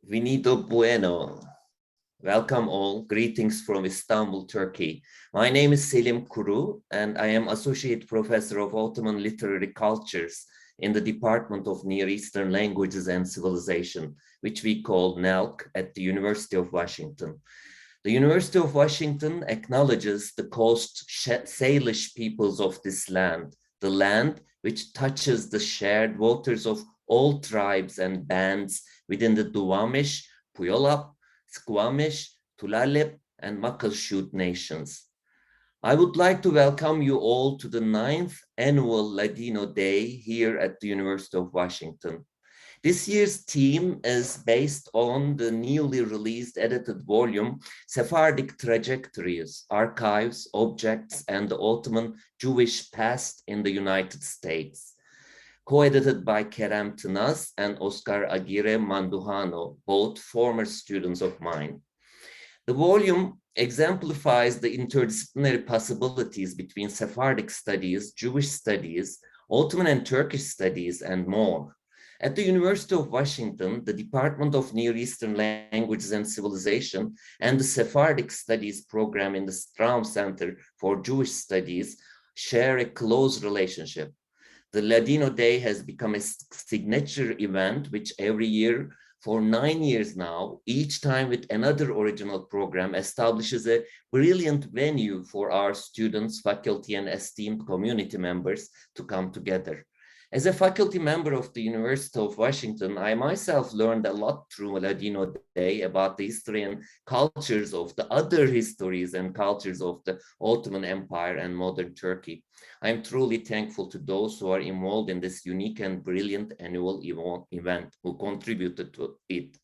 Vinito Bueno. Welcome all. Greetings from Istanbul, Turkey. My name is Selim Kuru, and I am Associate Professor of Ottoman Literary Cultures in the Department of Near Eastern Languages and Civilization, which we call NELC at the University of Washington. The University of Washington acknowledges the Coast Salish peoples of this land, the land which touches the shared waters of all tribes and bands within the Duwamish, Puyolap, Squamish, Tulalip, and Muckleshoot nations. I would like to welcome you all to the 9th annual Ladino Day here at the University of Washington. This year's theme is based on the newly released edited volume, Sephardic Trajectories, Archives, Objects, and the Ottoman Jewish Past in the United States, co-edited by Kerem Tınaz and Oscar Aguirre Manduhano, both former students of mine. The volume exemplifies the interdisciplinary possibilities between Sephardic studies, Jewish studies, Ottoman and Turkish studies, and more. At the University of Washington, the Department of Near Eastern Languages and Civilization and the Sephardic Studies program in the Straum Center for Jewish Studies share a close relationship. The Ladino Day has become a signature event, which every year for 9 years now, each time with another original program, establishes a brilliant venue for our students, faculty, and esteemed community members to come together. As a faculty member of the University of Washington, I myself learned a lot through Ladino Day about the history and cultures of the other histories and cultures of the Ottoman Empire and modern Turkey. I am truly thankful to those who are involved in this unique and brilliant annual event who contributed to it.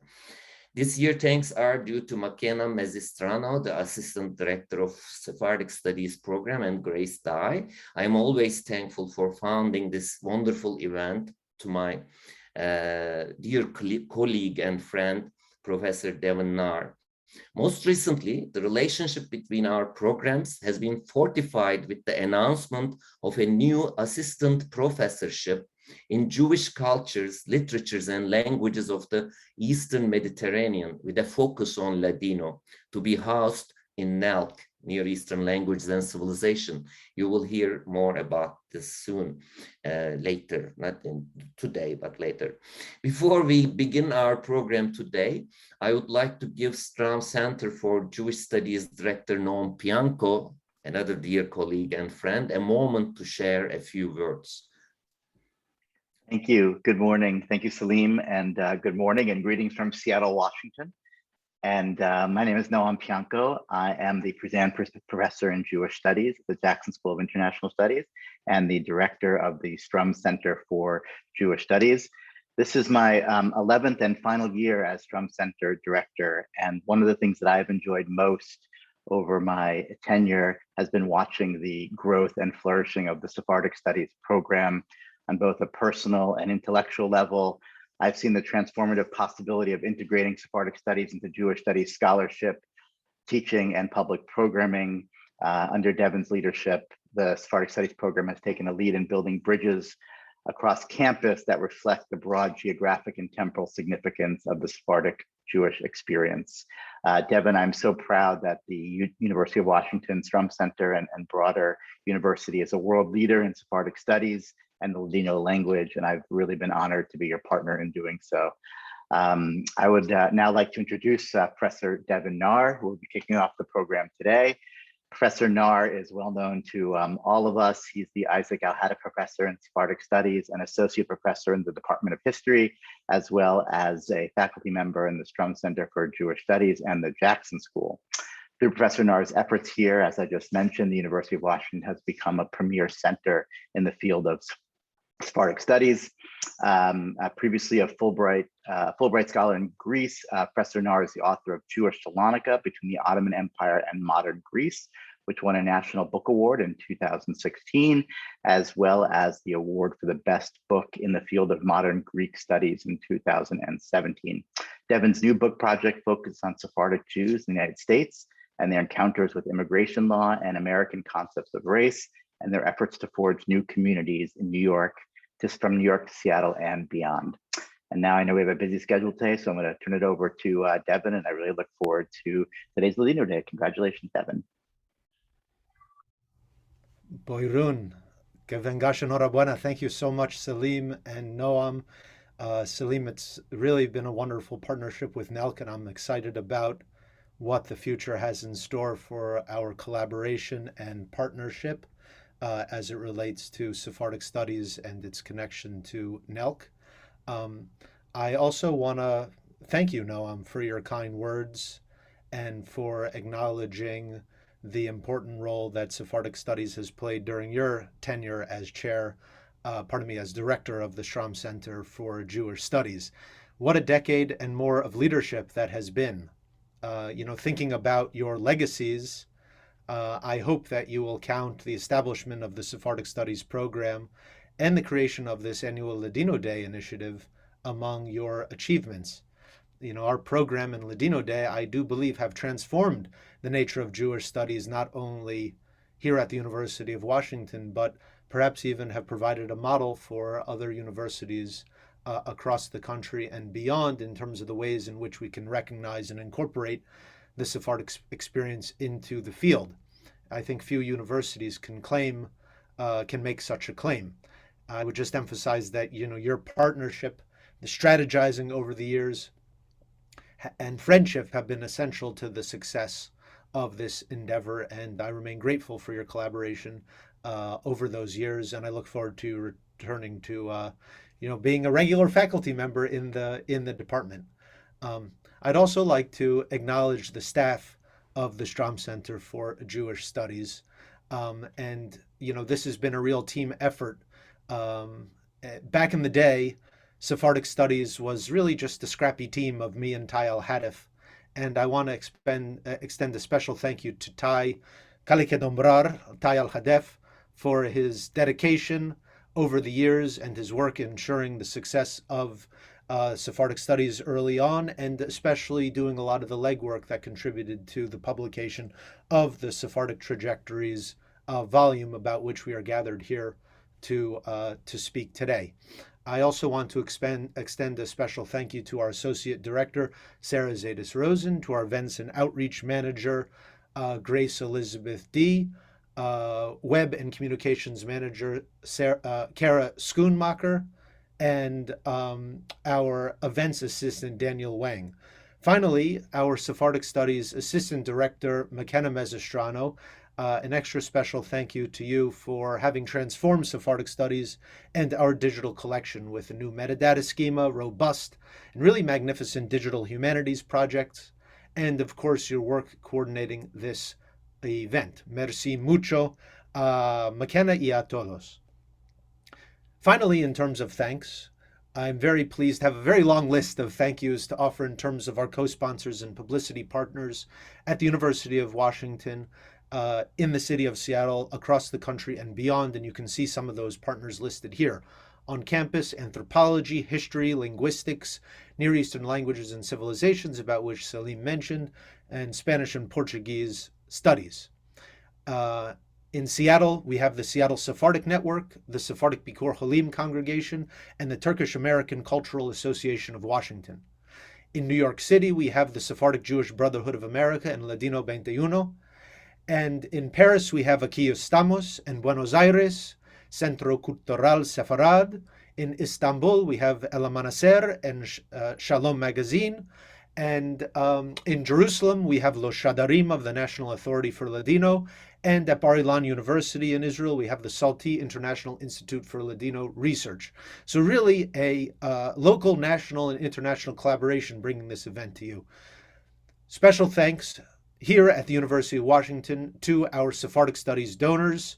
This year, thanks are due to Makena Mezistrano, the Assistant Director of Sephardic Studies Program, and Grace Dye. I'm always thankful for founding this wonderful event, to my dear colleague and friend, Professor Devin Nair. Most recently, the relationship between our programs has been fortified with the announcement of a new assistant professorship in Jewish cultures, literatures, and languages of the Eastern Mediterranean, with a focus on Ladino, to be housed in NELC, Near Eastern Languages and Civilization. You will hear more about this soon, later, not today, but later. Before we begin our program today, I would like to give Straum Center for Jewish Studies Director Noam Pianco, another dear colleague and friend, a moment to share a few words. Thank you. Good morning. Thank you, Salim, and good morning and greetings from Seattle, Washington. And my name is Noam Pianco. I am the Pressman Professor in Jewish Studies at the Jackson School of International Studies and the Director of the Strum Center for Jewish Studies. This is my 11th and final year as Strum Center Director. And one of the things that I've enjoyed most over my tenure has been watching the growth and flourishing of the Sephardic Studies program on both a personal and intellectual level. I've seen the transformative possibility of integrating Sephardic studies into Jewish studies scholarship, teaching, and public programming. Under Devin's leadership, the Sephardic Studies program has taken a lead in building bridges across campus that reflect the broad geographic and temporal significance of the Sephardic Jewish experience. Devin, I'm so proud that the University of Washington Strum Center and broader university is a world leader in Sephardic studies and the Ladino language, and I've really been honored to be your partner in doing so. I would now like to introduce Professor Devin Nair, who will be kicking off the program today. Professor Nair is well known to all of us. He's the Isaac Al-Haddad Professor in Sephardic Studies and Associate Professor in the Department of History, as well as a faculty member in the Strum Center for Jewish Studies and the Jackson School. Through Professor Nair's efforts here, as I just mentioned, the University of Washington has become a premier center in the field of Sephardic Studies. Previously a Fulbright Scholar in Greece, Professor Nair is the author of Jewish Salonika Between the Ottoman Empire and Modern Greece, which won a National Book Award in 2016, as well as the award for the best book in the field of modern Greek studies in 2017. Devin's new book project focuses on Sephardic Jews in the United States and their encounters with immigration law and American concepts of race, and their efforts to forge new communities in New York, just from New York to Seattle and beyond. And now I know we have a busy schedule today, so I'm going to turn it over to Devin, and I really look forward to today's Ladino Day. Congratulations, Devin. Boirun, que vengas enhorabuena. Thank you so much, Salim and Noam. Salim, it's really been a wonderful partnership with NELC, and I'm excited about what the future has in store for our collaboration and partnership as it relates to Sephardic studies and its connection to NELC. I also want to thank you, Noam, for your kind words and for acknowledging the important role that Sephardic Studies has played during your tenure as as director of the Schramm Center for Jewish Studies. What a decade and more of leadership that has been. Thinking about your legacies, I hope that you will count the establishment of the Sephardic Studies program and the creation of this annual Ladino Day initiative among your achievements. Our program and Ladino Day, I do believe, have transformed the nature of Jewish studies, not only here at the University of Washington, but perhaps even have provided a model for other universities across the country and beyond in terms of the ways in which we can recognize and incorporate the Sephardic experience into the field. I think few universities can make such a claim. I would just emphasize that, your partnership, the strategizing over the years, and friendship have been essential to the success of this endeavor, and I remain grateful for your collaboration over those years, and I look forward to returning to being a regular faculty member in the department. I'd also like to acknowledge the staff of the Strom Center for Jewish Studies, and this has been a real team effort. Back in the day, Sephardic Studies was really just a scrappy team of me and Ty Al-Hadif. And I want to extend a special thank you to Ty Kalikedombrar, Ty Al-Hadif, for his dedication over the years and his work ensuring the success of Sephardic Studies early on, and especially doing a lot of the legwork that contributed to the publication of the Sephardic Trajectories volume about which we are gathered here to speak today. I also want to extend a special thank you to our Associate Director, Sarah Zadis Rosen, to our Events and Outreach Manager, Grace Elizabeth D., Web and Communications Manager, Kara Schoonmacher, and our Events Assistant, Daniel Wang. Finally, our Sephardic Studies Assistant Director, McKenna Mezestrano. An extra special thank you to you for having transformed Sephardic Studies and our digital collection with a new metadata schema, robust and really magnificent digital humanities projects, and of course your work coordinating this event. Merci mucho, McKenna y a todos. Finally, in terms of thanks, I'm very pleased to have a very long list of thank yous to offer in terms of our co-sponsors and publicity partners at the University of Washington, in the city of Seattle, across the country and beyond, and you can see some of those partners listed here. On campus, anthropology, history, linguistics, Near Eastern languages and civilizations, about which Salim mentioned, and Spanish and Portuguese studies. In Seattle, we have the Seattle Sephardic Network, the Sephardic Bikur Halim Congregation, and the Turkish American Cultural Association of Washington. In New York City, we have the Sephardic Jewish Brotherhood of America and Ladino 21. And in Paris, we have Aquí Estamos. In Buenos Aires, Centro Cultural Sefarad. In Istanbul, we have El Amanecer and Shalom Magazine. And in Jerusalem, we have Lo Shadarim of the National Authority for Ladino. And at Bar Ilan University in Israel, we have the Salti International Institute for Ladino Research. So really a local, national, and international collaboration bringing this event to you. Special thanks here at the University of Washington to our Sephardic Studies donors,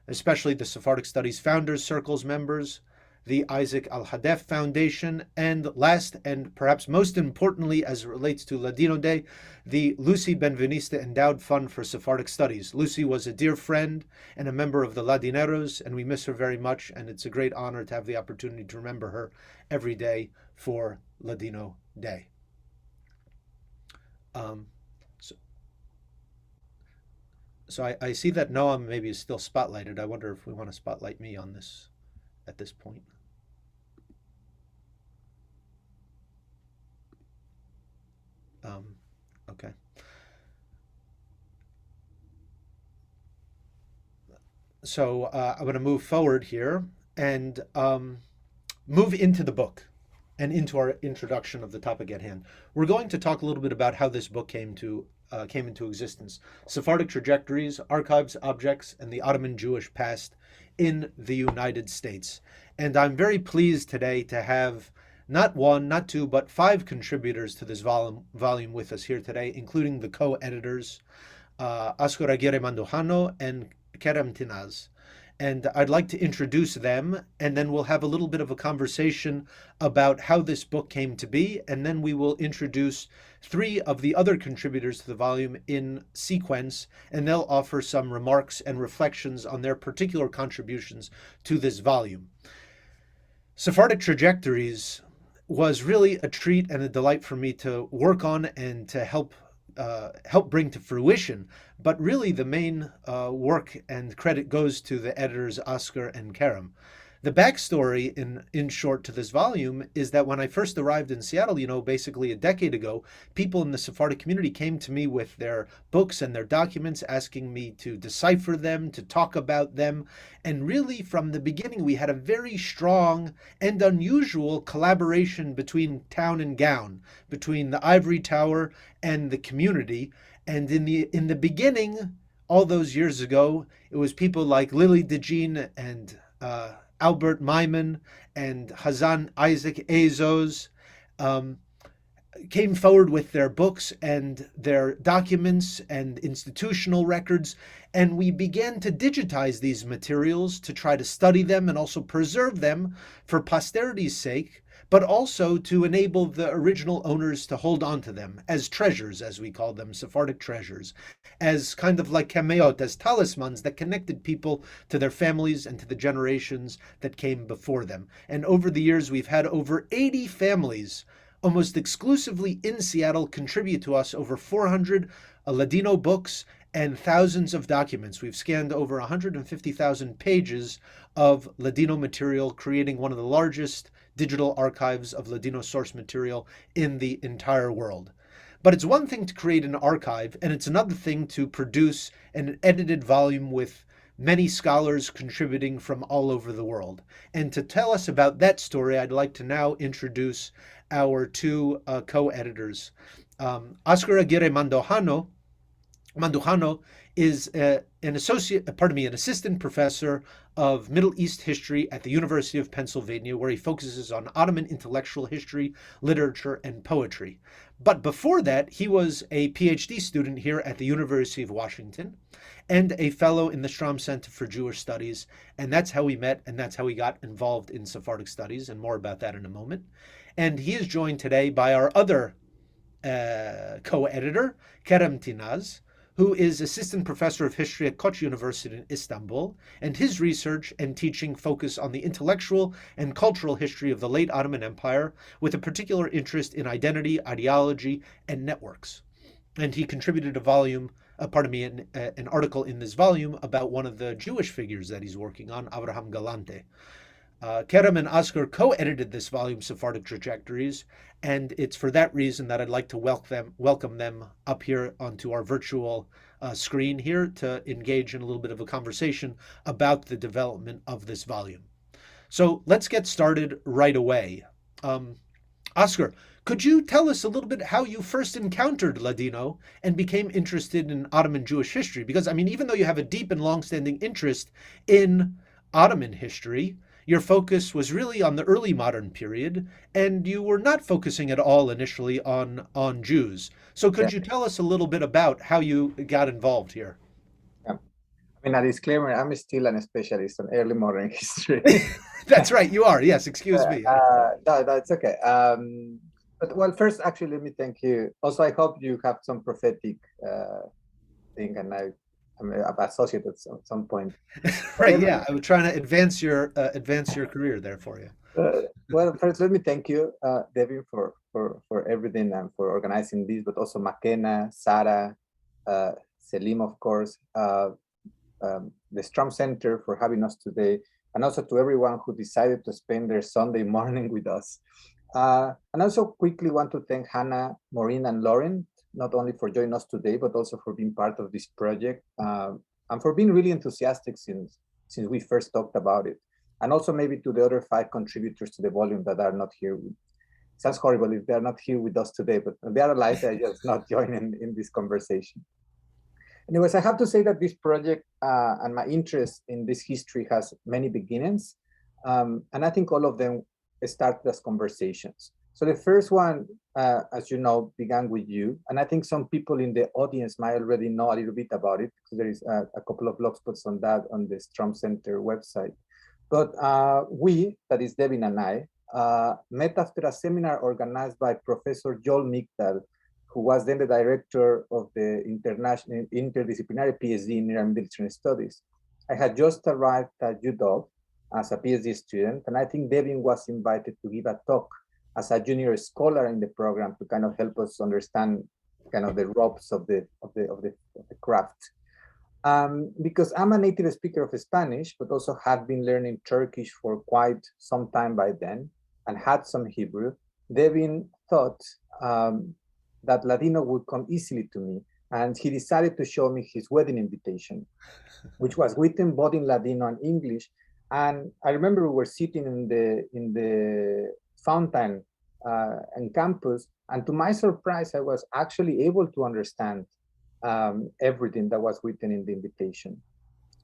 especially the Sephardic Studies Founders Circles members, the Isaac Al-Hadef Foundation, and last and perhaps most importantly as it relates to Ladino Day, the Lucy Benveniste Endowed Fund for Sephardic Studies. Lucy was a dear friend and a member of the Ladineros, and we miss her very much, and it's a great honor to have the opportunity to remember her every day for Ladino Day. So I see that Noam maybe is still spotlighted. I wonder if we want to spotlight me on this at this point. Okay. So I'm going to move forward here and move into the book and into our introduction of the topic at hand. We're going to talk a little bit about how this book came into existence. Sephardic Trajectories, Archives, Objects, and the Ottoman Jewish Past in the United States. And I'm very pleased today to have not one, not two, but 5 contributors to this volume with us here today, including the co-editors, Oscar Aguirre Mandujano and Kerem Tinaz. And I'd like to introduce them, and then we'll have a little bit of a conversation about how this book came to be, and then we will introduce 3 of the other contributors to the volume in sequence, and they'll offer some remarks and reflections on their particular contributions to this volume. Sephardic Trajectories was really a treat and a delight for me to work on and to help bring to fruition. But really the main work and credit goes to the editors Oscar and Kerem. The backstory, in short, to this volume is that when I first arrived in Seattle, basically a decade ago, people in the Sephardic community came to me with their books and their documents, asking me to decipher them, to talk about them. And really, from the beginning, we had a very strong and unusual collaboration between town and gown, between the Ivory Tower and the community. And in the beginning, all those years ago, it was people like Lily DeJean and Albert Miyam and Hazan Isaac Azos came forward with their books and their documents and institutional records, and we began to digitize these materials to try to study them and also preserve them for posterity's sake, but also to enable the original owners to hold on to them as treasures, as we call them, Sephardic treasures, as kind of like kameot, as talismans that connected people to their families and to the generations that came before them. And over the years, we've had over 80 families, almost exclusively in Seattle, contribute to us over 400 Ladino books and thousands of documents. We've scanned over 150,000 pages of Ladino material, creating one of the largest digital archives of Ladino source material in the entire world. But it's one thing to create an archive, and it's another thing to produce an edited volume with many scholars contributing from all over the world. And to tell us about that story, I'd like to now introduce our 2 co-editors. Oscar Aguirre Mandujano is an assistant professor of Middle East history at the University of Pennsylvania, where he focuses on Ottoman intellectual history, literature, and poetry. But before that, he was a PhD student here at the University of Washington and a fellow in the Strom Center for Jewish Studies. And that's how we met, and that's how we got involved in Sephardic studies, and more about that in a moment. And he is joined today by our other co-editor, Kerem Tinaz, who is assistant professor of history at Koç University in Istanbul, and his research and teaching focus on the intellectual and cultural history of the late Ottoman Empire, with a particular interest in identity, ideology, and networks. And he contributed an article in this volume about one of the Jewish figures that he's working on, Avraham Galante. Kerem and Oscar co-edited this volume, Sephardic Trajectories, and it's for that reason that I'd like to welcome them up here onto our virtual screen here to engage in a little bit of a conversation about the development of this volume. So let's get started right away. Oscar, could you tell us a little bit how you first encountered Ladino and became interested in Ottoman Jewish history? Because, even though you have a deep and long-standing interest in Ottoman history, your focus was really on the early modern period, and you were not focusing at all initially on Jews. So could you tell us a little bit about how you got involved here? Yeah. A disclaimer, I'm still a specialist on early modern history. That's right, you are. Yes, excuse me. No, that's okay. But first, actually, let me thank you. Also, I hope you have some prophetic thing, and I'm associate at some point. Right, yeah. I was trying to advance your career there for you. Well, first, let me thank you, Debbie, for everything and for organizing this, but also McKenna, Sarah, Selim, of course, the Strom Center for having us today, and also to everyone who decided to spend their Sunday morning with us. And also quickly want to thank Hannah, Maureen, and Lauren, not only for joining us today, but also for being part of this project and for being really enthusiastic since we first talked about it. And also maybe to the other 5 contributors to the volume that are not here. Sounds horrible if they're not here with us today, but they are alive, they're just not joining in this conversation. Anyways, I have to say that this project and my interest in this history has many beginnings. And I think all of them started as conversations. So the first one, as you know, began with you. And I think some people in the audience might already know a little bit about it, because there is a couple of blog spots on that on the Strom Center website. But we, that is Devin and I, met after a seminar organized by Professor Joel Migdal, who was then the director of the International Interdisciplinary PhD in Middle Eastern Studies. I had just arrived at UW as a PhD student, and I think Devin was invited to give a talk as a junior scholar in the program to kind of help us understand kind of the ropes of the craft. Because I'm a native speaker of Spanish, but also had been learning Turkish for quite some time by then, and had some Hebrew, Devin thought that Ladino would come easily to me, and he decided to show me his wedding invitation, which was written both in Ladino and English. And I remember we were sitting in the fountain on campus, and to my surprise, I was actually able to understand everything that was written in the invitation.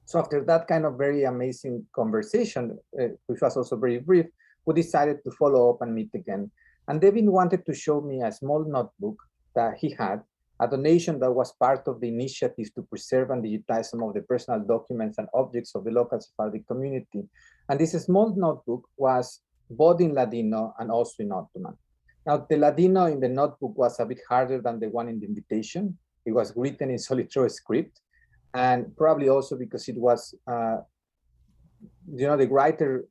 So after that kind of very amazing conversation, which was also very brief, we decided to follow up and meet again. And Devin wanted to show me a small notebook that he had, a donation that was part of the initiative to preserve and digitize some of the personal documents and objects of the local Sephardic community. And this small notebook was both in Ladino and also in Ottoman. Now, the Ladino in the notebook was a bit harder than the one in the invitation. It was written in Solitro script, and probably also because it was, the writer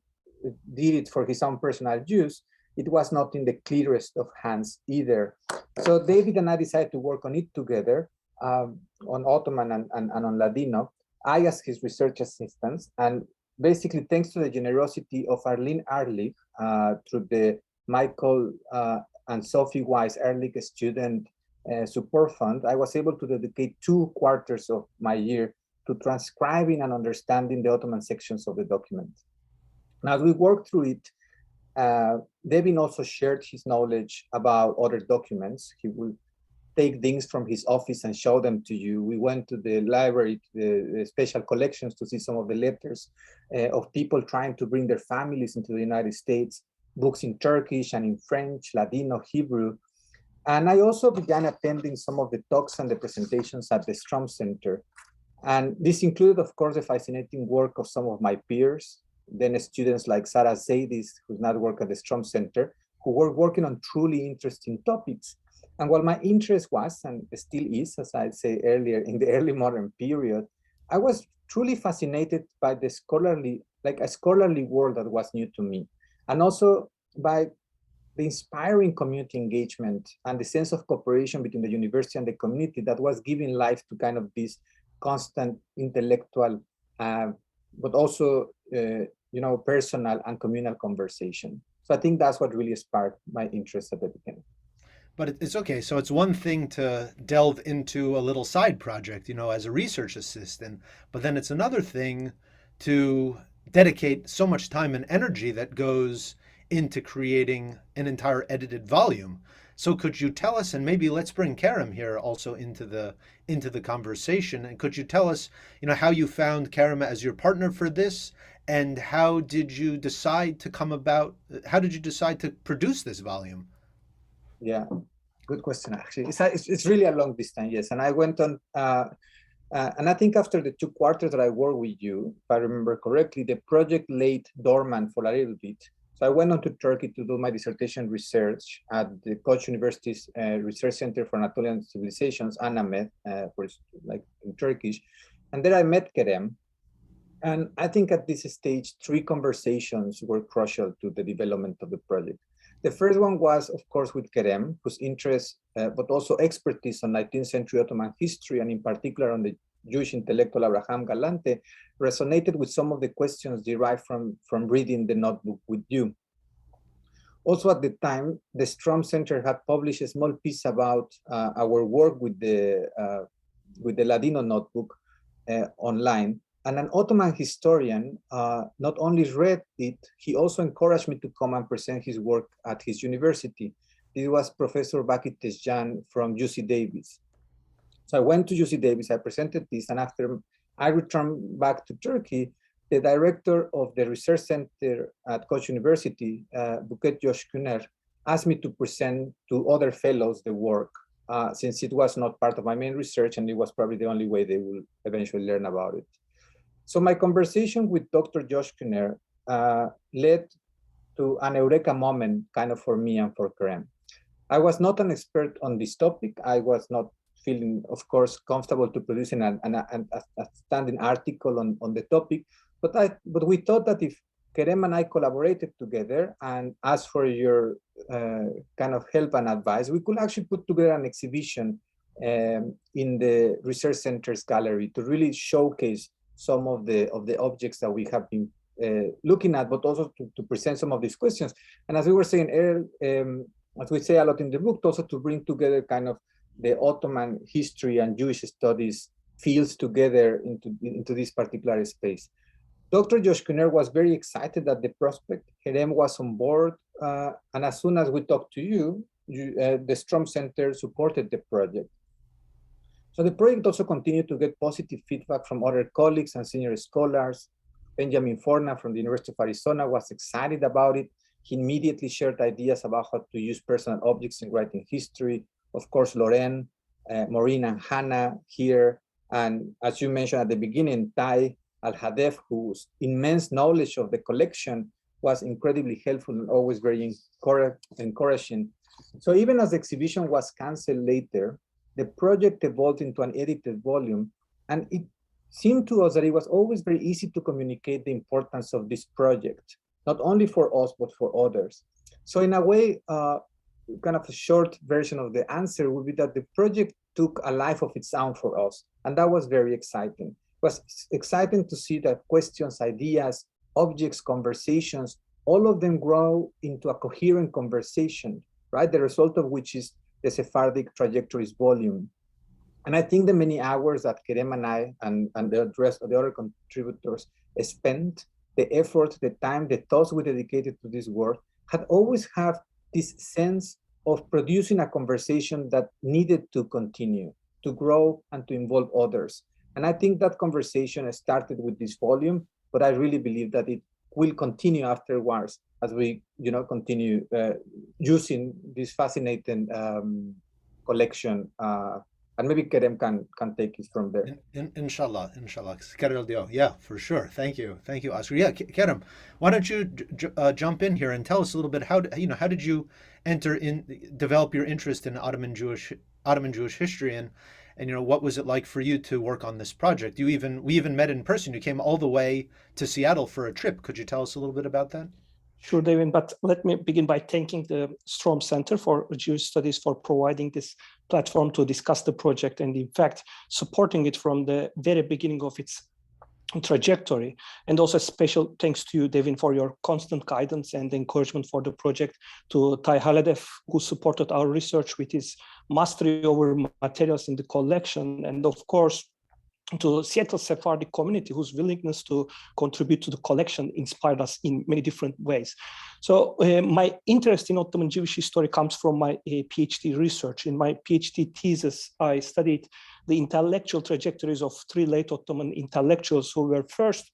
did it for his own personal use, it was not in the clearest of hands either. So David and I decided to work on it together, on Ottoman and on Ladino. I as his research assistant, and basically thanks to the generosity of Arlene Ehrlich, through the Michael and Sophie Weiss Ehrlich Student Support Fund, I was able to dedicate 2 quarters of my year to transcribing and understanding the Ottoman sections of the document. Now, as we worked through it, Devin also shared his knowledge about other documents. He would take things from his office and show them to you. We went to the library, the special collections, to see some of the letters of people trying to bring their families into the United States, books in Turkish and in French, Ladino, Hebrew. And I also began attending some of the talks and the presentations at the Strom Center. And this included, of course, the fascinating work of some of my peers, then students like Sarah Zaidis, who's now working at the Strom Center, who were working on truly interesting topics. And while my interest was, and still is, as I say earlier, in the early modern period, I was truly fascinated by the scholarly world that was new to me. And also by the inspiring community engagement and the sense of cooperation between the university and the community that was giving life to kind of this constant intellectual, but also personal and communal conversation. So I think that's what really sparked my interest at the beginning. But it's okay. So it's one thing to delve into a little side project, as a research assistant, but then it's another thing to dedicate so much time and energy that goes into creating an entire edited volume. So could you tell us, and maybe let's bring Kerem here also into the conversation, and could you tell us, how you found Kerem as your partner for this, and how did you decide to produce this volume? Yeah, good question, actually. It's really a long distance, yes. And I went on, and I think after the 2 quarters that I worked with you, if I remember correctly, the project laid dormant for a little bit. So I went on to Turkey to do my dissertation research at the Koç University's Research Center for Anatolian Civilizations, ANAMED, in Turkish. And there I met Kerem. And I think at this stage, 3 conversations were crucial to the development of the project. The first one was, of course, with Kerem, whose interest, but also expertise on 19th century Ottoman history, and in particular on the Jewish intellectual Abraham Galante, resonated with some of the questions derived from reading the notebook with you. Also at the time, the Strom Center had published a small piece about our work with the Ladino notebook online. And an Ottoman historian not only read it, he also encouraged me to come and present his work at his university. This was Professor Baki Tezcan from UC Davis. So I went to UC Davis, I presented this, and after I returned back to Turkey, the director of the research center at Koç University, Buket Josh Kuner, asked me to present to other fellows the work, since it was not part of my main research, and it was probably the only way they will eventually learn about it. So my conversation with Dr. Josh Kuner led to an eureka moment kind of for me and for Kerem. I was not an expert on this topic. I was not feeling, of course, comfortable to producing a standing article on the topic, but we thought that if Kerem and I collaborated together and asked for your kind of help and advice, we could actually put together an exhibition in the research center's gallery to really showcase some of the objects that we have been looking at, but also to present some of these questions. And as we were saying earlier, as we say a lot in the book, also to bring together kind of the Ottoman history and Jewish studies fields together into this particular space. Dr. Josh Kuner was very excited at the prospect. Kerem was on board, and as soon as we talked to you, the Strom Center supported the project. So the project also continued to get positive feedback from other colleagues and senior scholars. Benjamin Forna from the University of Arizona was excited about it. He immediately shared ideas about how to use personal objects in writing history. Of course, Loren, Maureen, and Hannah here. And as you mentioned at the beginning, Tai Al-Hadef, whose immense knowledge of the collection was incredibly helpful and always very encouraging. So even as the exhibition was canceled later, the project evolved into an edited volume, and it seemed to us that it was always very easy to communicate the importance of this project, not only for us, but for others. So in a way, kind of a short version of the answer would be that the project took a life of its own for us, and that was very exciting. It was exciting to see that questions, ideas, objects, conversations, all of them grow into a coherent conversation, right? The result of which is the Sephardic Trajectories volume. And I think the many hours that Kerem and I and the rest of the other contributors spent, the effort, the time, the thoughts we dedicated to this work, had always had this sense of producing a conversation that needed to continue, to grow and to involve others. And I think that conversation started with this volume, but I really believe that it will continue afterwards as we, continue using this fascinating collection. And maybe Kerem can take it from there. Inshallah. Yeah, for sure. Thank you, Oscar. Yeah, Kerem, why don't you jump in here and tell us a little bit how did you develop your interest in Ottoman Jewish history, and what was it like for you to work on this project? We even met in person. You came all the way to Seattle for a trip. Could you tell us a little bit about that? Sure, David, but let me begin by thanking the Strom Center for Jewish Studies for providing this platform to discuss the project, and in fact, supporting it from the very beginning of its trajectory. And also special thanks to you, Devin, for your constant guidance and encouragement for the project, to Tai Haladef, who supported our research with his mastery over materials in the collection, and of course, to Seattle Sephardic community, whose willingness to contribute to the collection inspired us in many different ways. So my interest in Ottoman Jewish history comes from my PhD research. In my PhD thesis, I studied the intellectual trajectories of 3 late Ottoman intellectuals who were first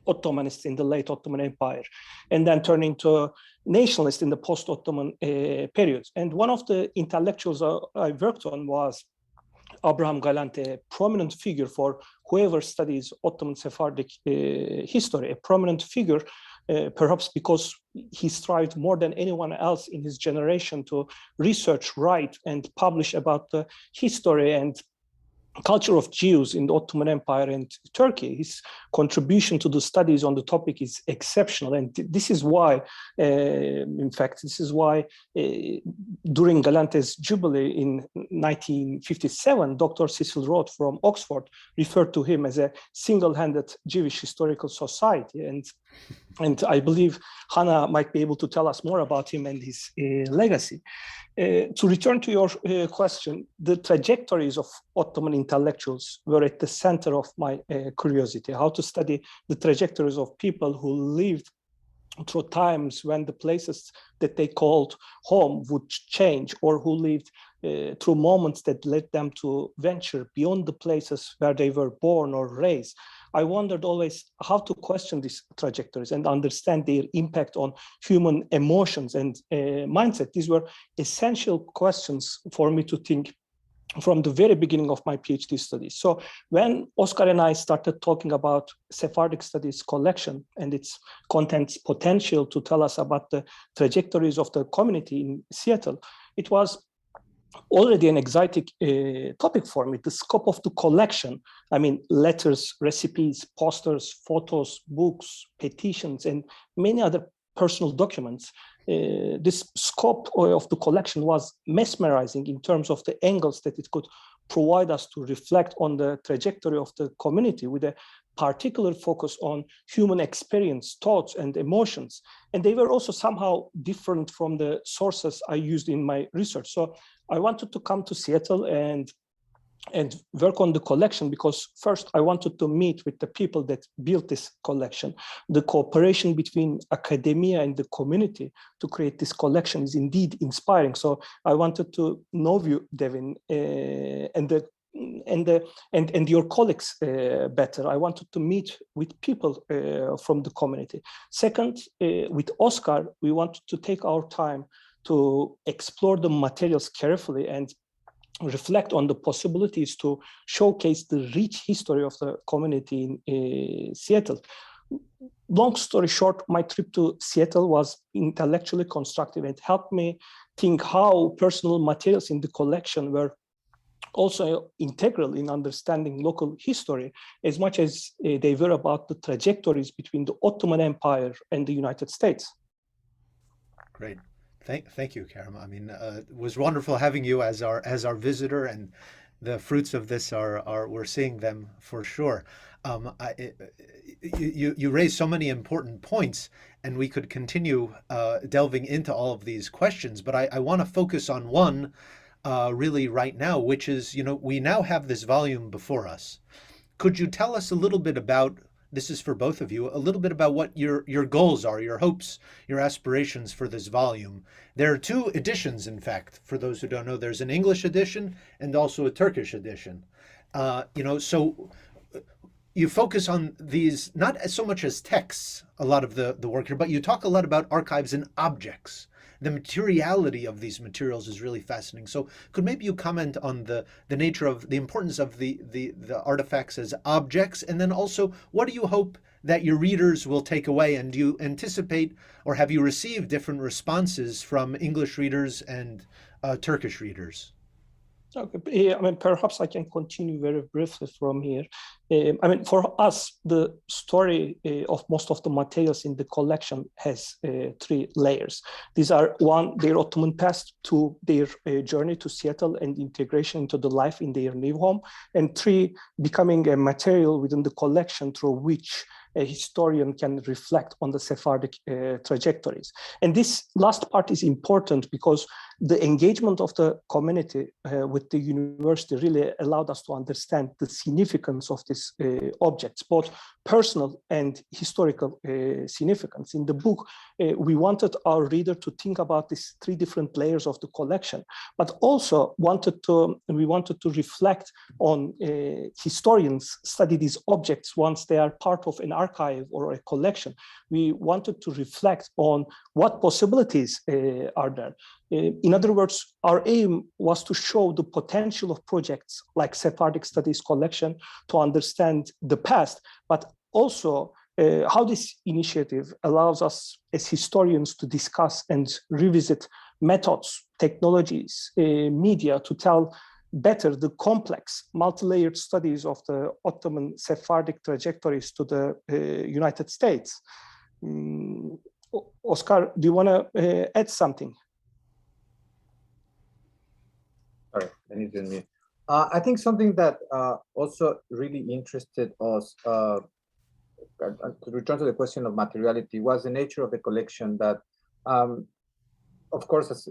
Ottomanists in the late Ottoman Empire, and then turned into nationalists in the post-Ottoman periods. And one of the intellectuals I worked on was Abraham Galant, a prominent figure for whoever studies Ottoman Sephardic history, a prominent figure, perhaps because he strived more than anyone else in his generation to research, write, and publish about the history and culture of Jews in the Ottoman Empire and Turkey. His contribution to the studies on the topic is exceptional. And this is why, in fact, during Galante's Jubilee in 1957, Dr. Cecil Roth from Oxford referred to him as a single-handed Jewish historical society. And I believe Hannah might be able to tell us more about him and his legacy. To return to your question, the trajectories of Ottoman intellectuals were at the center of my curiosity, how to study the trajectories of people who lived through times when the places that they called home would change, or who lived through moments that led them to venture beyond the places where they were born or raised. I wondered always how to question these trajectories and understand their impact on human emotions and mindset. These were essential questions for me to think from the very beginning of my PhD studies. So when Oscar and I started talking about Sephardic Studies collection and its content's potential to tell us about the trajectories of the community in Seattle, it was already an exotic topic for me. The scope of the collection, I mean, letters, recipes, posters, photos, books, petitions, and many other personal documents. This scope of the collection was mesmerizing in terms of the angles that it could provide us to reflect on the trajectory of the community, with a particular focus on human experience, thoughts, and emotions. And they were also somehow different from the sources I used in my research. So I wanted to come to Seattle and work on the collection because first I wanted to meet with the people that built this collection. The cooperation between academia and the community to create this collection is indeed inspiring. So I wanted to know you, Devin, and your colleagues better. I wanted to meet with people from the community. Second, with Oscar, we wanted to take our time to explore the materials carefully and reflect on the possibilities to showcase the rich history of the community in Seattle. Long story short, my trip to Seattle was intellectually constructive and helped me think how personal materials in the collection were also integral in understanding local history as much as they were about the trajectories between the Ottoman Empire and the United States. Great. Thank you, Kerem. I mean, it was wonderful having you as our visitor, and the fruits of this we're seeing them for sure. You raised so many important points, and we could continue delving into all of these questions, but I want to focus on one really right now, which is, we now have this volume before us. Could you tell us a little bit about, this is for both of you, a little bit about what your goals are, your hopes, your aspirations for this volume? There are two editions, in fact, for those who don't know. There's an English edition and also a Turkish edition. So you focus on these, not so much as texts, a lot of the work here, but you talk a lot about archives and objects. The materiality of these materials is really fascinating. So could maybe you comment on the nature of the importance of the artifacts as objects, and then also what do you hope that your readers will take away, and do you anticipate, or have you received different responses from English readers and Turkish readers? Okay, I mean, perhaps I can continue very briefly from here. I mean, for us, the story of most of the materials in the collection has three layers. These are: one, their Ottoman past; two, their journey to Seattle and integration into the life in their new home; and three, becoming a material within the collection through which a historian can reflect on the Sephardic trajectories. And this last part is important because the engagement of the community with the university really allowed us to understand the significance of these objects, both personal and historical significance. In the book, we wanted our reader to think about these three different layers of the collection, but also we wanted to reflect on historians study these objects once they are part of an archive or a collection. We wanted to reflect on what possibilities are there. In other words, our aim was to show the potential of projects like Sephardic Studies collection to understand the past, but also how this initiative allows us as historians to discuss and revisit methods, technologies, media to tell better the complex, multi-layered studies of the Ottoman Sephardic trajectories to the United States. Oscar, do you want to add something? Sorry, I need to unmute. I think something that also really interested us, to return to the question of materiality, was the nature of the collection that, of course, as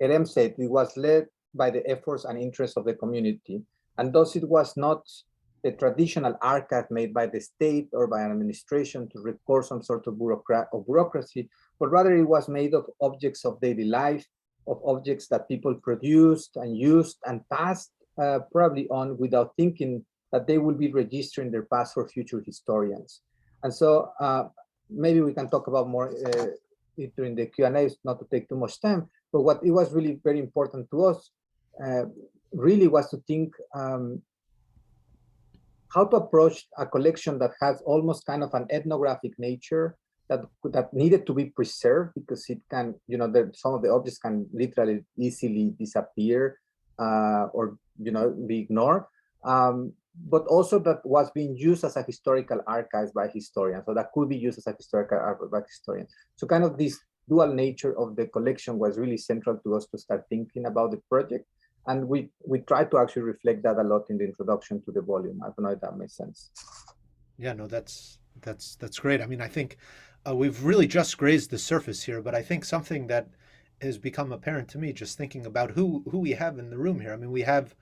Erem said, it was led by the efforts and interests of the community, and thus it was not a traditional archive made by the state or by an administration to record some sort of bureaucracy, but rather it was made of objects of daily life, of objects that people produced and used and passed probably on without thinking that they will be registering their past for future historians. And so maybe we can talk about more during the Q&A, not to take too much time, but what it was really very important to us really was to think how to approach a collection that has almost kind of an ethnographic nature that needed to be preserved, because it can, you know, some of the objects can literally easily disappear or, you know, be ignored, but also that was being used as a historical archive by historians, so that could be used as a historical archive by historians. So kind of this dual nature of the collection was really central to us to start thinking about the project. And we tried to actually reflect that a lot in the introduction to the volume. I don't know if that makes sense. Yeah, no, that's great. I mean, I think we've really just grazed the surface here, but I think something that has become apparent to me just thinking about who we have in the room here. I mean, we have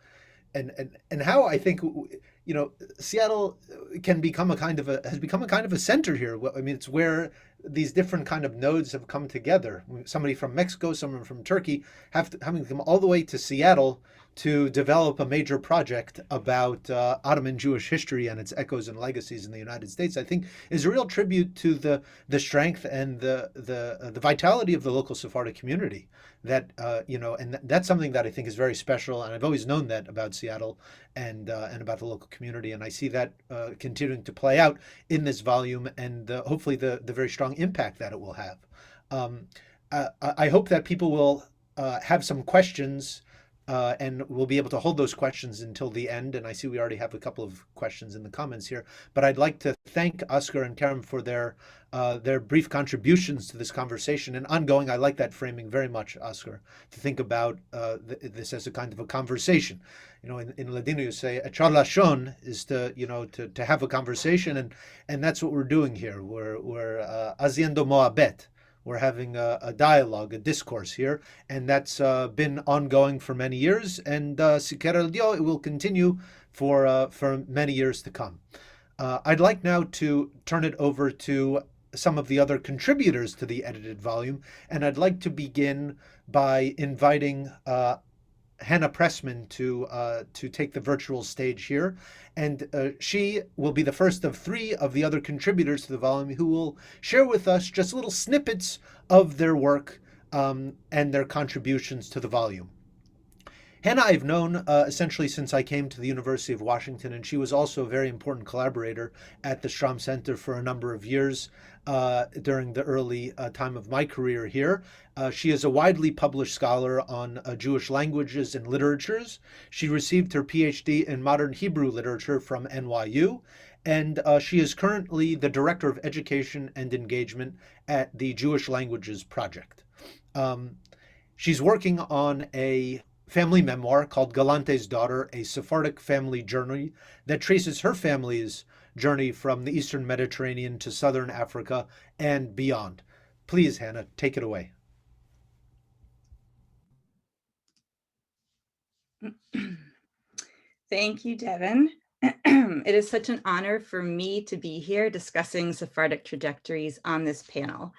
and how I think, you know, Seattle can become has become a kind of a center here. I mean, it's where these different kind of nodes have come together. Somebody from Mexico, someone from Turkey, having come all the way to Seattle to develop a major project about Ottoman Jewish history and its echoes and legacies in the United States, I think is a real tribute to the strength and the vitality of the local Sephardic community. That you know, and that's something that I think is very special, and I've always known that about Seattle and about the local community, and I see that continuing to play out in this volume, and hopefully the very strong impact that it will have. I hope that people will have some questions. And we'll be able to hold those questions until the end. And I see we already have a couple of questions in the comments here. But I'd like to thank Oscar and Karen for their brief contributions to this conversation and ongoing. I like that framing very much, Oscar, to think about this as a kind of a conversation. You know, in Ladino you say a charlachon is to, you know, to have a conversation, and that's what we're doing here. We're haciendo moabet. We're having a dialogue, a discourse here, and that's been ongoing for many years, and si quiere el Dios, it will continue for many years to come. I'd like now to turn it over to some of the other contributors to the edited volume, and I'd like to begin by inviting Hannah Pressman to take the virtual stage here, and she will be the first of three of the other contributors to the volume who will share with us just little snippets of their work and their contributions to the volume. Hannah I've known essentially since I came to the University of Washington, and she was also a very important collaborator at the Strom Center for a number of years during the early time of my career here. She is a widely published scholar on Jewish languages and literatures. She received her PhD in modern Hebrew literature from NYU, and she is currently the Director of Education and Engagement at the Jewish Languages Project. She's working on a family memoir called Galante's Daughter, a Sephardic family journey that traces her family's journey from the Eastern Mediterranean to Southern Africa and beyond. Please, Hannah, take it away. Thank you, Devin. It is such an honor for me to be here discussing Sephardic trajectories on this panel.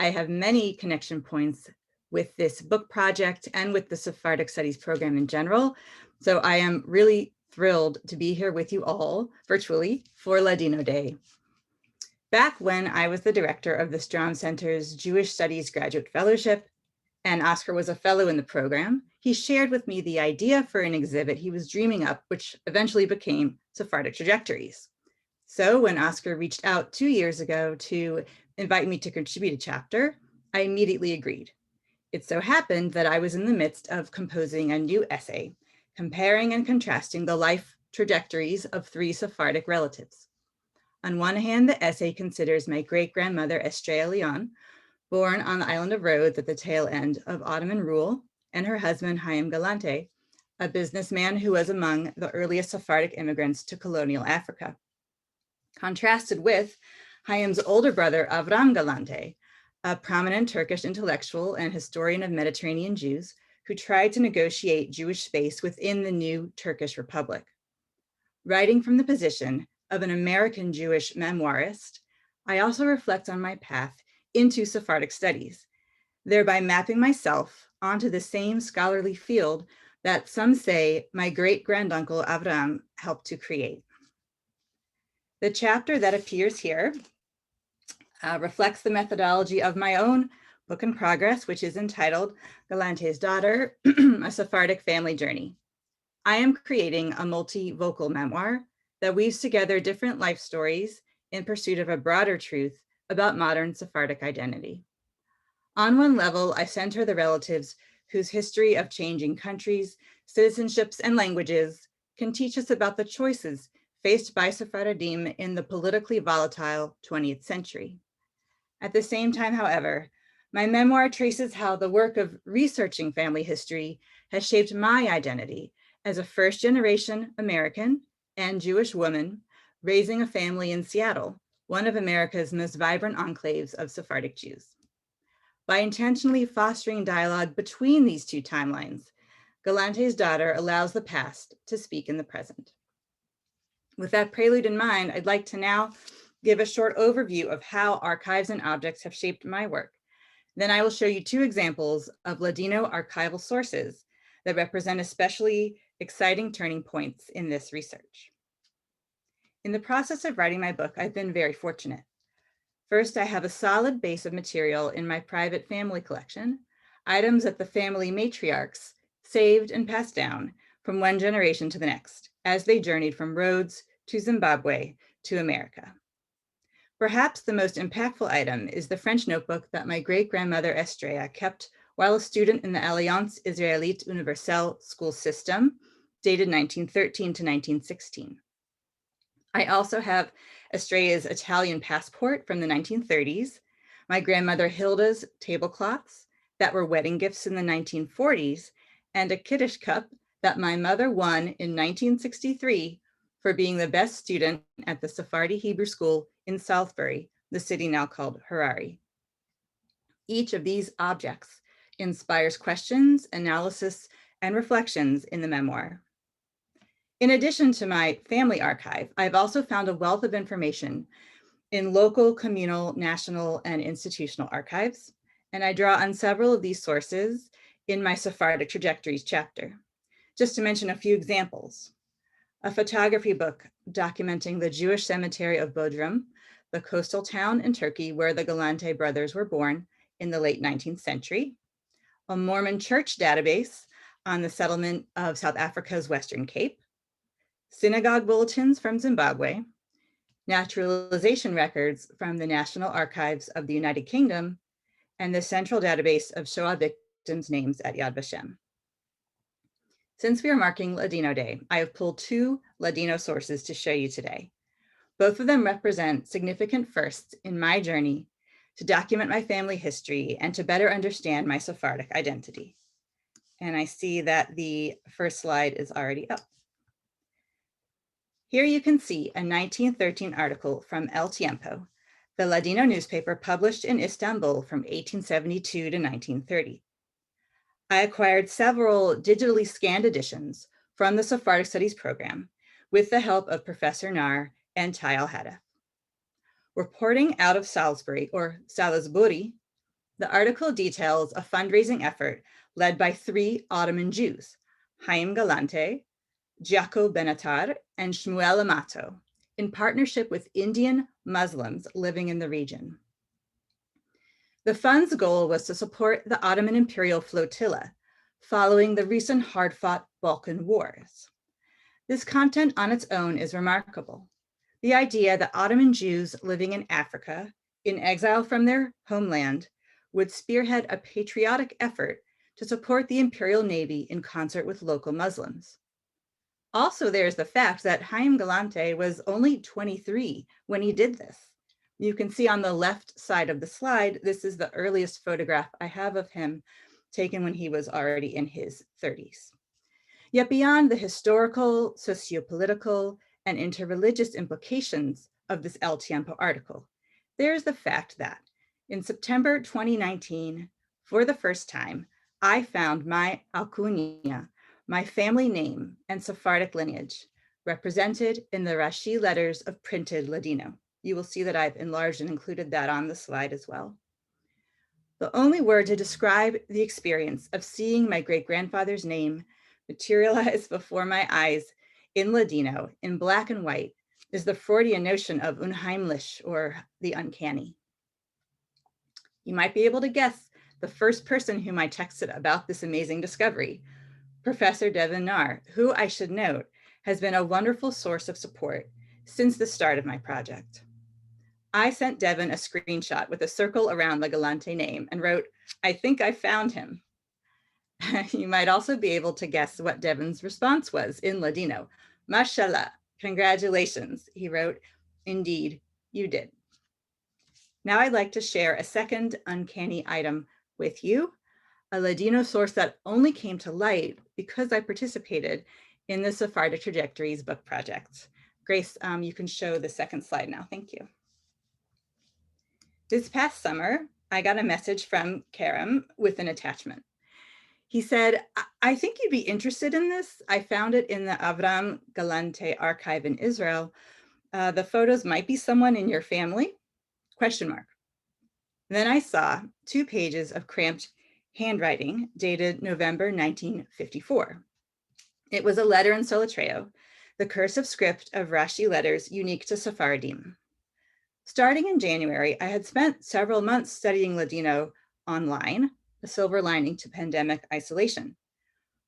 I have many connection points with this book project and with the Sephardic Studies program in general. So I am really thrilled to be here with you all virtually for Ladino Day. Back when I was the director of the Strom Center's Jewish Studies Graduate Fellowship, and Oscar was a fellow in the program, he shared with me the idea for an exhibit he was dreaming up, which eventually became Sephardic Trajectories. So when Oscar reached out 2 years ago to invite me to contribute a chapter, I immediately agreed. It so happened that I was in the midst of composing a new essay, comparing and contrasting the life trajectories of 3 Sephardic relatives. On one hand, the essay considers my great-grandmother Estrella Leon, born on the island of Rhodes at the tail end of Ottoman rule, and her husband Haim Galante, a businessman who was among the earliest Sephardic immigrants to colonial Africa. Contrasted with Haim's older brother Avram Galante, a prominent Turkish intellectual and historian of Mediterranean Jews who tried to negotiate Jewish space within the new Turkish Republic. Writing from the position of an American Jewish memoirist, I also reflect on my path into Sephardic studies, thereby mapping myself onto the same scholarly field that some say my great-granduncle Avram helped to create. The chapter that appears here reflects the methodology of my own book in progress, which is entitled Galante's Daughter, A Sephardic Family Journey. I am creating a multi-vocal memoir that weaves together different life stories in pursuit of a broader truth about modern Sephardic identity. On one level, I center the relatives whose history of changing countries, citizenships, and languages can teach us about the choices faced by Sephardim in the politically volatile 20th century. At the same time, however, my memoir traces how the work of researching family history has shaped my identity as a first-generation American and Jewish woman raising a family in Seattle, one of America's most vibrant enclaves of Sephardic Jews. By intentionally fostering dialogue between these two timelines, Galante's Daughter allows the past to speak in the present. With that prelude in mind, I'd like to now give a short overview of how archives and objects have shaped my work. Then I will show you 2 examples of Ladino archival sources that represent especially exciting turning points in this research. In the process of writing my book, I've been very fortunate. First, I have a solid base of material in my private family collection, items that the family matriarchs saved and passed down from one generation to the next as they journeyed from Rhodes to Zimbabwe to America. Perhaps the most impactful item is the French notebook that my great-grandmother Estrella kept while a student in the Alliance Israélite Universelle school system, dated 1913 to 1916. I also have Estrella's Italian passport from the 1930s, my grandmother Hilda's tablecloths that were wedding gifts in the 1940s, and a Kiddush cup that my mother won in 1963 for being the best student at the Sephardi Hebrew School in Salisbury, the city now called Harare. Each of these objects inspires questions, analysis, and reflections in the memoir. In addition to my family archive, I've also found a wealth of information in local, communal, national, and institutional archives, and I draw on several of these sources in my Sephardic Trajectories chapter. Just to mention a few examples: a photography book documenting the Jewish cemetery of Bodrum, the coastal town in Turkey where the Galante brothers were born in the late 19th century, a Mormon church database on the settlement of South Africa's Western Cape, synagogue bulletins from Zimbabwe, naturalization records from the National Archives of the United Kingdom, and the central database of Shoah victims' names at Yad Vashem. Since we are marking Ladino Day, I have pulled 2 Ladino sources to show you today. Both of them represent significant firsts in my journey to document my family history and to better understand my Sephardic identity. And I see that the first slide is already up. Here you can see a 1913 article from El Tiempo, the Ladino newspaper published in Istanbul from 1872 to 1930. I acquired several digitally scanned editions from the Sephardic Studies program with the help of Professor Nar and Tai Al-Hadaf. Reporting out of Salisbury, or Salisbury, the article details a fundraising effort led by 3 Ottoman Jews, Haim Galante, Giaco Benatar, and Shmuel Amato, in partnership with Indian Muslims living in the region. The fund's goal was to support the Ottoman Imperial Flotilla following the recent hard-fought Balkan Wars. This content on its own is remarkable. The idea that Ottoman Jews living in Africa, in exile from their homeland, would spearhead a patriotic effort to support the Imperial Navy in concert with local Muslims. Also, there's the fact that Haim Galante was only 23 when he did this. You can see on the left side of the slide, this is the earliest photograph I have of him, taken when he was already in his 30s. Yet beyond the historical, sociopolitical, and interreligious implications of this El Tiempo article, there's the fact that in September 2019, for the first time, I found my alcunia, my family name and Sephardic lineage, represented in the Rashi letters of printed Ladino. You will see that I've enlarged and included that on the slide as well. The only word to describe the experience of seeing my great-grandfather's name materialize before my eyes in Ladino, in black and white, is the Freudian notion of unheimlich, or the uncanny. You might be able to guess the first person whom I texted about this amazing discovery, Professor Devin Nair, who I should note has been a wonderful source of support since the start of my project. I sent Devin a screenshot with a circle around the Galante name and wrote, "I think I found him." You might also be able to guess what Devin's response was in Ladino. "Mashallah, congratulations," he wrote. "Indeed, you did." Now I'd like to share a second uncanny item with you, a Ladino source that only came to light because I participated in the Sephardic Trajectories book project. Grace, you can show the second slide now. Thank you. This past summer, I got a message from Kerem with an attachment. He said, "I think you'd be interested in this. I found it in the Avram Galante archive in Israel. The photos might be someone in your family, ? Then I saw 2 pages of cramped handwriting dated November 1954. It was a letter in Solitreo, the cursive script of Rashi letters unique to Sephardim. Starting in January, I had spent several months studying Ladino online, a silver lining to pandemic isolation.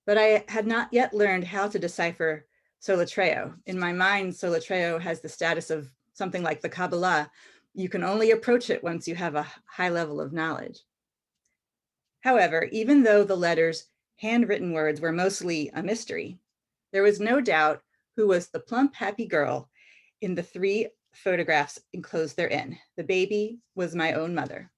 But I had not yet learned how to decipher Solitreo. In my mind, Solitreo has the status of something like the Kabbalah. You can only approach it once you have a high level of knowledge. However, even though the letters' handwritten words were mostly a mystery, there was no doubt who was the plump, happy girl in the 3 photographs enclosed therein. The baby was my own mother.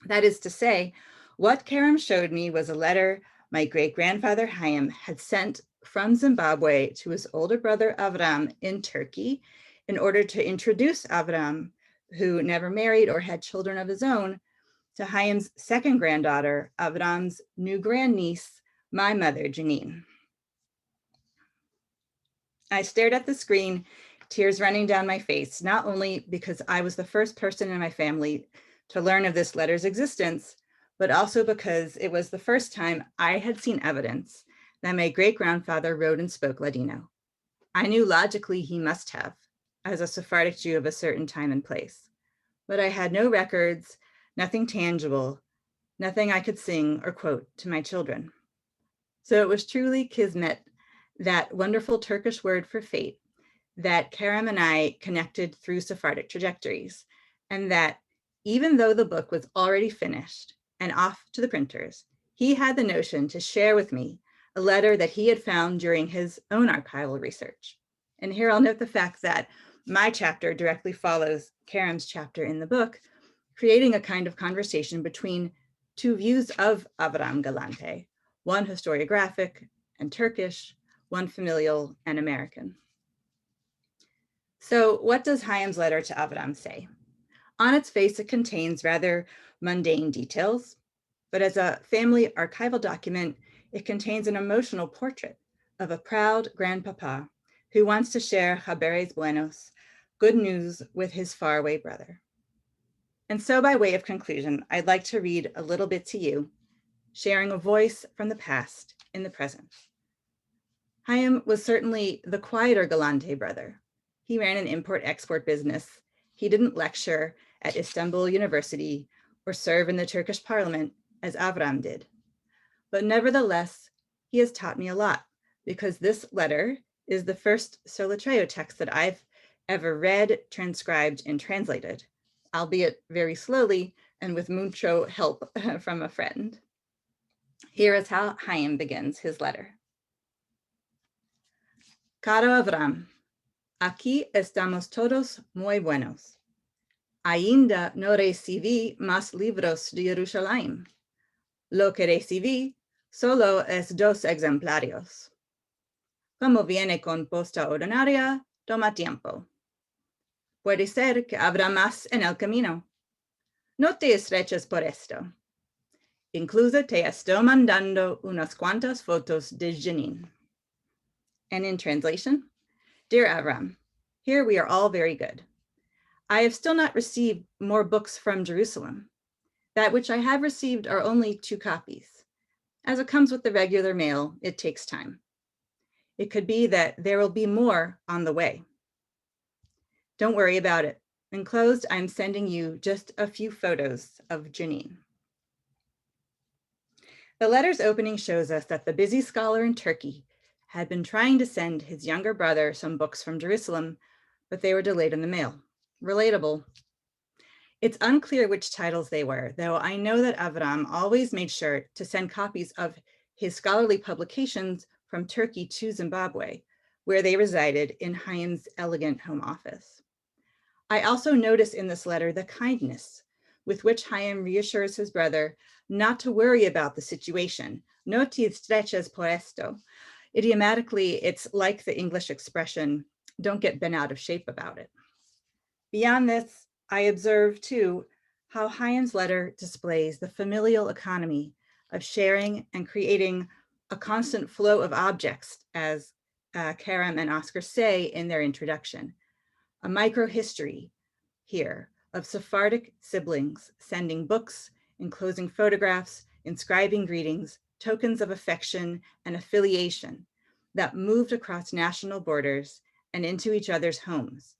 That is to say, what Kerem showed me was a letter my great-grandfather Haim had sent from Zimbabwe to his older brother Avram in Turkey in order to introduce Avram, who never married or had children of his own, to Haim's second granddaughter, Avram's new grandniece, my mother, Janine. I stared at the screen, tears running down my face, not only because I was the first person in my family to learn of this letter's existence, but also because it was the first time I had seen evidence that my great-grandfather wrote and spoke Ladino. I knew logically he must have, as a Sephardic Jew of a certain time and place, but I had no records, nothing tangible, nothing I could sing or quote to my children. So it was truly kismet, that wonderful Turkish word for fate, that Kerem and I connected through Sephardic Trajectories, and that even though the book was already finished and off to the printers, he had the notion to share with me a letter that he had found during his own archival research. And here I'll note the fact that my chapter directly follows Kerem's chapter in the book, creating a kind of conversation between 2 views of Avram Galante, one historiographic and Turkish, one familial and American. So what does Haim's letter to Avram say? On its face, it contains rather mundane details, but as a family archival document, it contains an emotional portrait of a proud grandpapa who wants to share Haberes Buenos, good news, with his faraway brother. And so by way of conclusion, I'd like to read a little bit to you, sharing a voice from the past in the present. Haim was certainly the quieter Galante brother. He ran an import-export business. He didn't lecture at Istanbul University or serve in the Turkish parliament as Avram did. But nevertheless, he has taught me a lot, because this letter is the first Solitreo text that I've ever read, transcribed, and translated, albeit very slowly, and with mucho help from a friend. Here is how Chaim begins his letter. Caro Avram, aquí estamos todos muy buenos. Ainda no recibí más libros de Jerusalén. Lo que recibí solo es 2 ejemplarios. Como viene con posta ordinaria, toma tiempo. Puede ser que habrá más en el camino. No te estreches por esto. Incluso te estoy mandando unas cuantas fotos de Jenin. And in translation, Dear Avram, here we are all very good. I have still not received more books from Jerusalem. That which I have received are only 2 copies. As it comes with the regular mail, it takes time. It could be that there will be more on the way. Don't worry about it. Enclosed, I'm sending you just a few photos of Jenin. The letter's opening shows us that the busy scholar in Turkey had been trying to send his younger brother some books from Jerusalem, but they were delayed in the mail. Relatable. It's unclear which titles they were, though I know that Avram always made sure to send copies of his scholarly publications from Turkey to Zimbabwe, where they resided in Chaim's elegant home office. I also notice in this letter the kindness with which Chaim reassures his brother not to worry about the situation. No te estreches por esto. Idiomatically, it's like the English expression, don't get bent out of shape about it. Beyond this, I observe too how Chaim's letter displays the familial economy of sharing and creating a constant flow of objects, as Karam and Oscar say in their introduction. A microhistory here of Sephardic siblings sending books, enclosing photographs, inscribing greetings, tokens of affection and affiliation that moved across national borders and into each other's homes,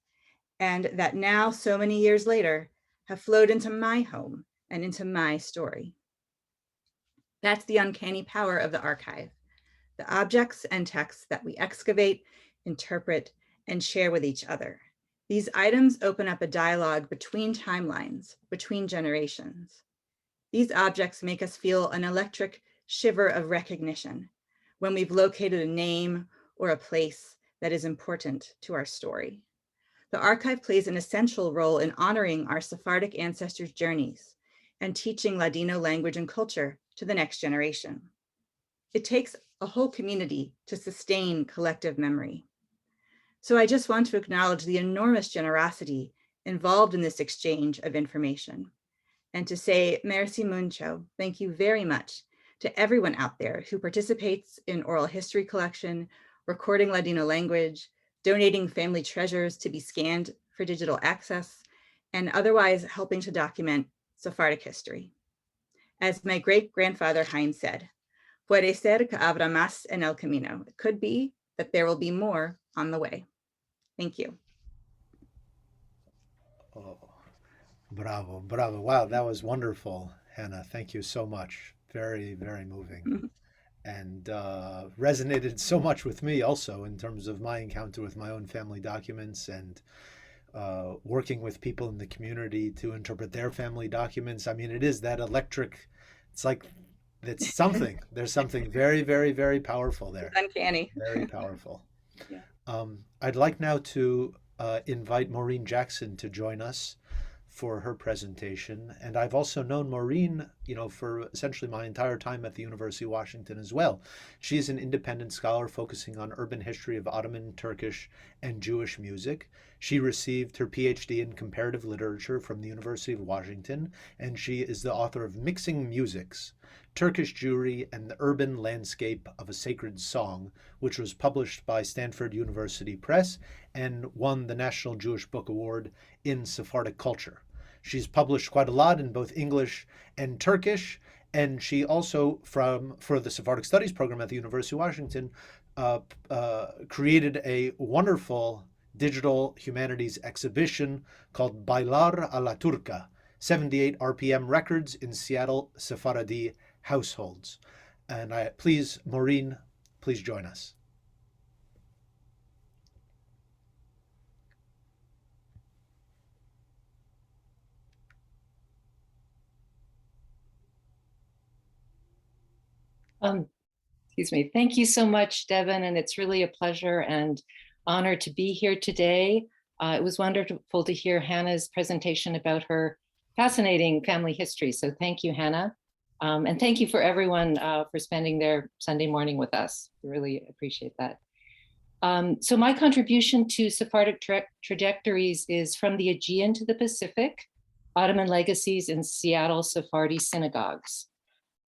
and that now, so many years later, have flowed into my home and into my story. That's the uncanny power of the archive, the objects and texts that we excavate, interpret, and share with each other. These items open up a dialogue between timelines, between generations. These objects make us feel an electric shiver of recognition when we've located a name or a place that is important to our story. The archive plays an essential role in honoring our Sephardic ancestors' journeys and teaching Ladino language and culture to the next generation. It takes a whole community to sustain collective memory. So I just want to acknowledge the enormous generosity involved in this exchange of information and to say merci mucho, thank you very much to everyone out there who participates in oral history collection, recording Ladino language, donating family treasures to be scanned for digital access, and otherwise helping to document Sephardic history. As my great-grandfather Chaim said, puede ser que habrá más en el camino. It could be that there will be more on the way. Thank you. Oh, bravo, bravo. Wow, that was wonderful, Hannah. Thank you so much. Very, very moving. And resonated so much with me also in terms of my encounter with my own family documents and working with people in the community to interpret their family documents. I mean, it is that electric, it's like, it's something. There's something very, very, very powerful there. It's uncanny. Very powerful. Yeah. I'd like now to invite Maureen Jackson to join us for her presentation. And I've also known Maureen, for essentially my entire time at the University of Washington as well. She is an independent scholar focusing on urban history of Ottoman, Turkish, and Jewish music. She received her PhD in comparative literature from the University of Washington, and she is the author of Mixing Musics, Turkish Jewry and the Urban Landscape of a Sacred Song, which was published by Stanford University Press and won the National Jewish Book Award in Sephardic Culture. She's published quite a lot in both English and Turkish, and she also, for the Sephardic Studies program at the University of Washington, created a wonderful digital humanities exhibition called Bailar a la Turca, 78 RPM records in Seattle Sephardi households. And please, Maureen, please join us. Excuse me. Thank you so much, Devin, and it's really a pleasure and honor to be here today. It was wonderful to hear Hannah's presentation about her fascinating family history. So thank you, Hannah. And thank you for everyone for spending their Sunday morning with us. Really appreciate that. So my contribution to Sephardic Trajectories is From the Aegean to the Pacific, Ottoman Legacies in Seattle Sephardi Synagogues.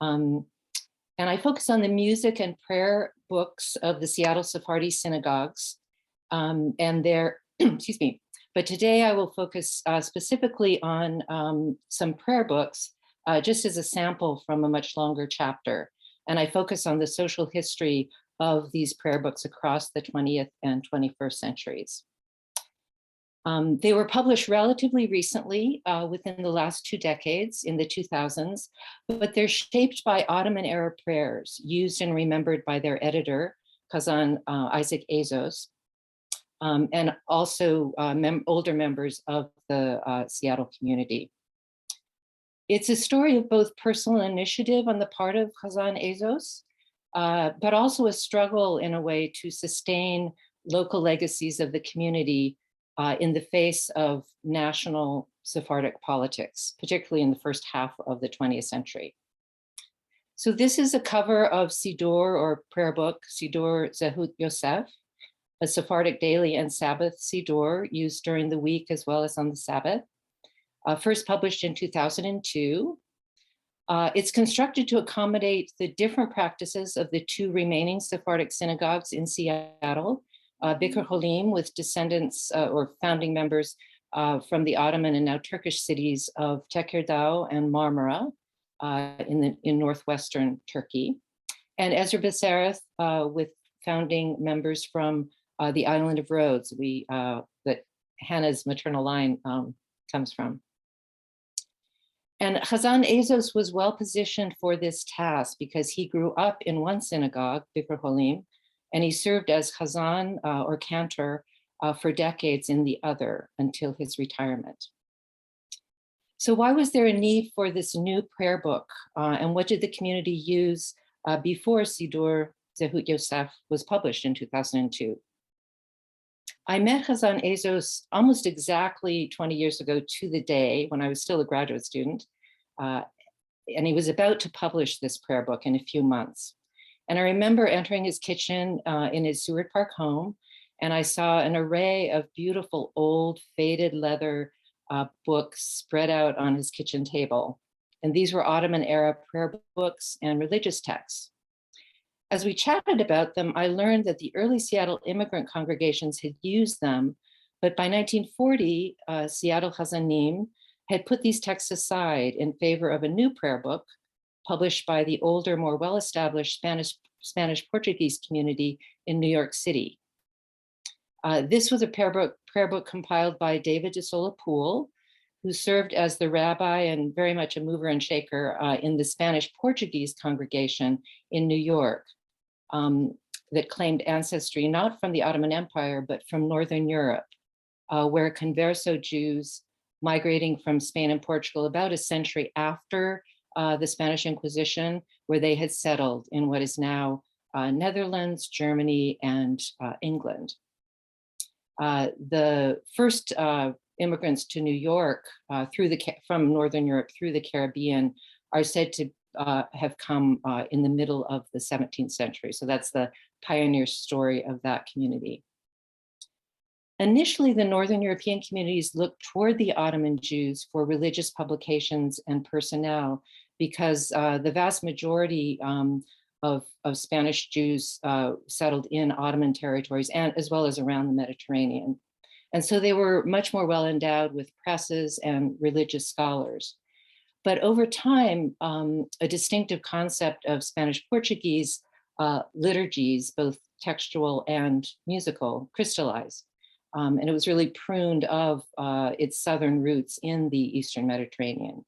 And I focus on the music and prayer books of the Seattle Sephardi synagogues and their, excuse me, but today I will focus specifically on some prayer books, just as a sample from a much longer chapter. And I focus on the social history of these prayer books across the 20th and 21st centuries. They were published relatively recently, within the last 2 decades, in the 2000s, but they're shaped by Ottoman era prayers used and remembered by their editor, Kazan Isaac Azos, and also older members of the Seattle community. It's a story of both personal initiative on the part of Kazan Azos, but also a struggle in a way to sustain local legacies of the community in the face of national Sephardic politics, particularly in the first half of the 20th century. So this is a cover of Siddur, or prayer book, Siddur Zehut Yosef, a Sephardic daily and Sabbath Siddur used during the week as well as on the Sabbath, first published in 2002. It's constructed to accommodate the different practices of the 2 remaining Sephardic synagogues in Seattle, Bikur Holim, with descendants or founding members from the Ottoman and now Turkish cities of Tekirdağ and Marmara in northwestern Turkey, and Ezra B'Sereth with founding members from the island of Rhodes, that Hannah's maternal line comes from. And Kazan Azos was well positioned for this task because he grew up in one synagogue, Bikur Holim, and he served as Chazan or cantor for decades in the other until his retirement. So why was there a need for this new prayer book? And what did the community use before Siddur Zehut Yosef was published in 2002? I met Kazan Azos almost exactly 20 years ago to the day when I was still a graduate student. And he was about to publish this prayer book in a few months. And I remember entering his kitchen in his Seward Park home, and I saw an array of beautiful old faded leather books spread out on his kitchen table. And these were Ottoman era prayer books and religious texts. As we chatted about them, I learned that the early Seattle immigrant congregations had used them, but by 1940, Seattle Chazanim had put these texts aside in favor of a new prayer book published by the older, more well-established Spanish-Portuguese community in New York City. This was a prayer book compiled by David de Sola Poole, who served as the rabbi and very much a mover and shaker in the Spanish-Portuguese congregation in New York that claimed ancestry not from the Ottoman Empire, but from Northern Europe, where converso Jews migrating from Spain and Portugal about a century after the Spanish Inquisition, where they had settled in what is now Netherlands, Germany, and England. The first immigrants to New York from Northern Europe through the Caribbean are said to have come in the middle of the 17th century. So that's the pioneer story of that community. Initially, the Northern European communities looked toward the Ottoman Jews for religious publications and personnel because the vast majority of Spanish Jews settled in Ottoman territories and as well as around the Mediterranean. And so they were much more well endowed with presses and religious scholars. But over time, a distinctive concept of Spanish Portuguese liturgies, both textual and musical, crystallized. And it was really pruned of its southern roots in the Eastern Mediterranean.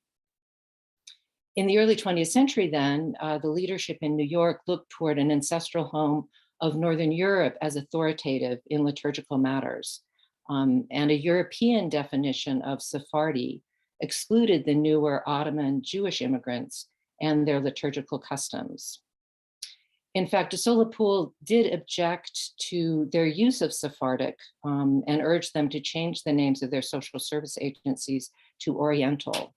In the early 20th century then, the leadership in New York looked toward an ancestral home of Northern Europe as authoritative in liturgical matters. And a European definition of Sephardi excluded the newer Ottoman Jewish immigrants and their liturgical customs. In fact, de Solepool did object to their use of Sephardic and urged them to change the names of their social service agencies to Oriental.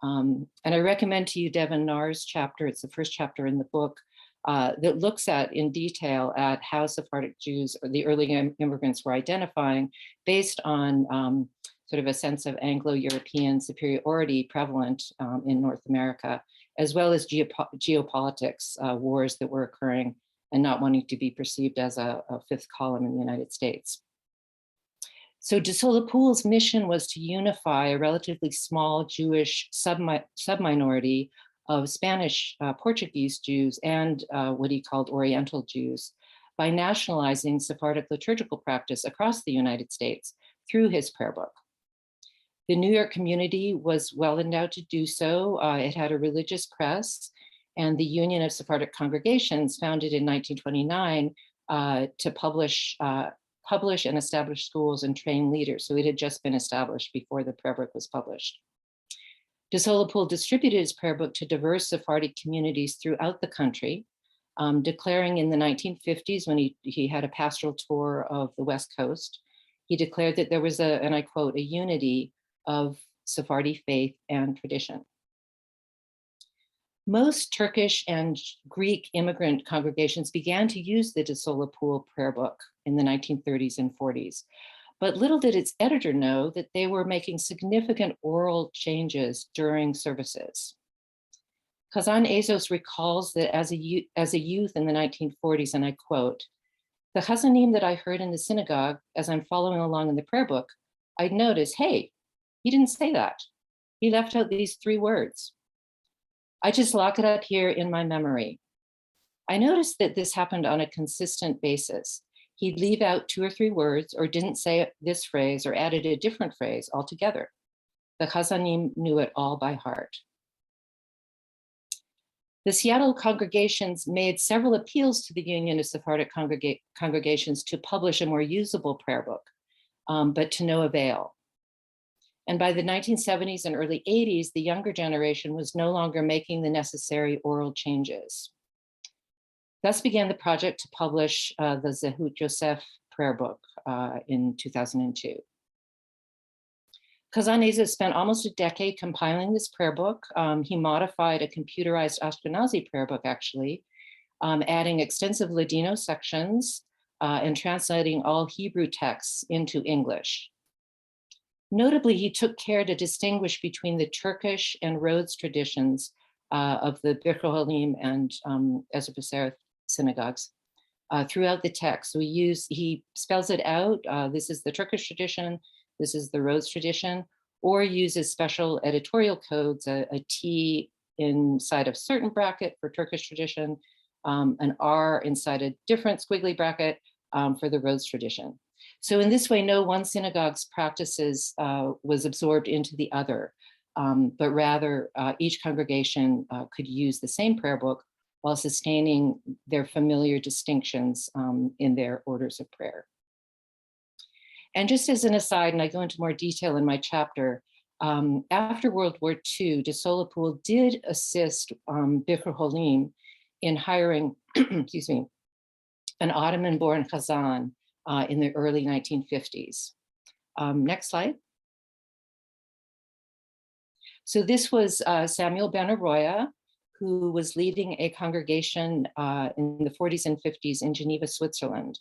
And I recommend to you Devin Narr's chapter, it's the first chapter in the book, that looks at in detail at how Sephardic Jews or the early immigrants were identifying based on sort of a sense of Anglo-European superiority prevalent in North America, as well as geopolitics, wars that were occurring and not wanting to be perceived as a fifth column in the United States. So de Solepool's mission was to unify a relatively small Jewish subminority of Spanish Portuguese Jews and what he called Oriental Jews by nationalizing Sephardic liturgical practice across the United States through his prayer book. The New York community was well endowed to do so. It had a religious press, and the Union of Sephardic Congregations, founded in 1929, to publish and establish schools and train leaders. So it had just been established before the prayer book was published. De Solepool distributed his prayer book to diverse Sephardic communities throughout the country, declaring in the 1950s, when he had a pastoral tour of the West Coast, he declared that there was and I quote, a unity of Sephardi faith and tradition. Most Turkish and Greek immigrant congregations began to use the de Solepool prayer book in the 1930s and 40s. But little did its editor know that they were making significant oral changes during services. Kazan Ezos recalls that as a youth in the 1940s, and I quote, "The chazanim that I heard in the synagogue as I'm following along in the prayer book, I'd notice, hey, he didn't say that. He left out these 3 words. I just lock it up here in my memory. I noticed that this happened on a consistent basis. He'd leave out 2 or 3 words or didn't say this phrase or added a different phrase altogether. The chazanim knew it all by heart." The Seattle congregations made several appeals to the Union of Sephardic Congregations to publish a more usable prayer book, but to no avail. And by the 1970s and early 80s, the younger generation was no longer making the necessary oral changes. Thus began the project to publish the Zehut Yosef prayer book in 2002. Kazan Ezos spent almost a decade compiling this prayer book. He modified a computerized Ashkenazi prayer book, actually, adding extensive Ladino sections and translating all Hebrew texts into English. Notably, he took care to distinguish between the Turkish and Rhodes traditions of the Birchei Halim and Ezra B'Sereth synagogues throughout the text. So he spells it out. This is the Turkish tradition. This is the Rhodes tradition, or uses special editorial codes, a T inside a certain bracket for Turkish tradition, an R inside a different squiggly bracket for the Rhodes tradition. So in this way, no one synagogue's practices was absorbed into the other, but rather each congregation could use the same prayer book while sustaining their familiar distinctions in their orders of prayer. And just as an aside, and I go into more detail in my chapter, after World War II, de Solepool did assist Birchei Halim in hiring, excuse me, an Ottoman-born Chazan in the early 1950s. Next slide. So this was Samuel Ben Arroyo, who was leading a congregation in the 40s and 50s in Geneva, Switzerland.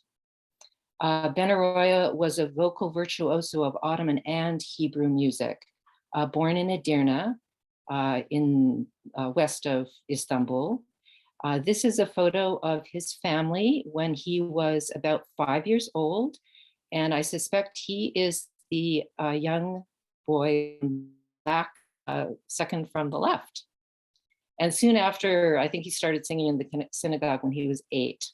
Ben Arroyo was a vocal virtuoso of Ottoman and Hebrew music, born in Edirne in west of Istanbul. This is a photo of his family when he was about 5 years old, and I suspect he is the young boy back, second from the left. And soon after, I think he started singing in the synagogue when he was 8.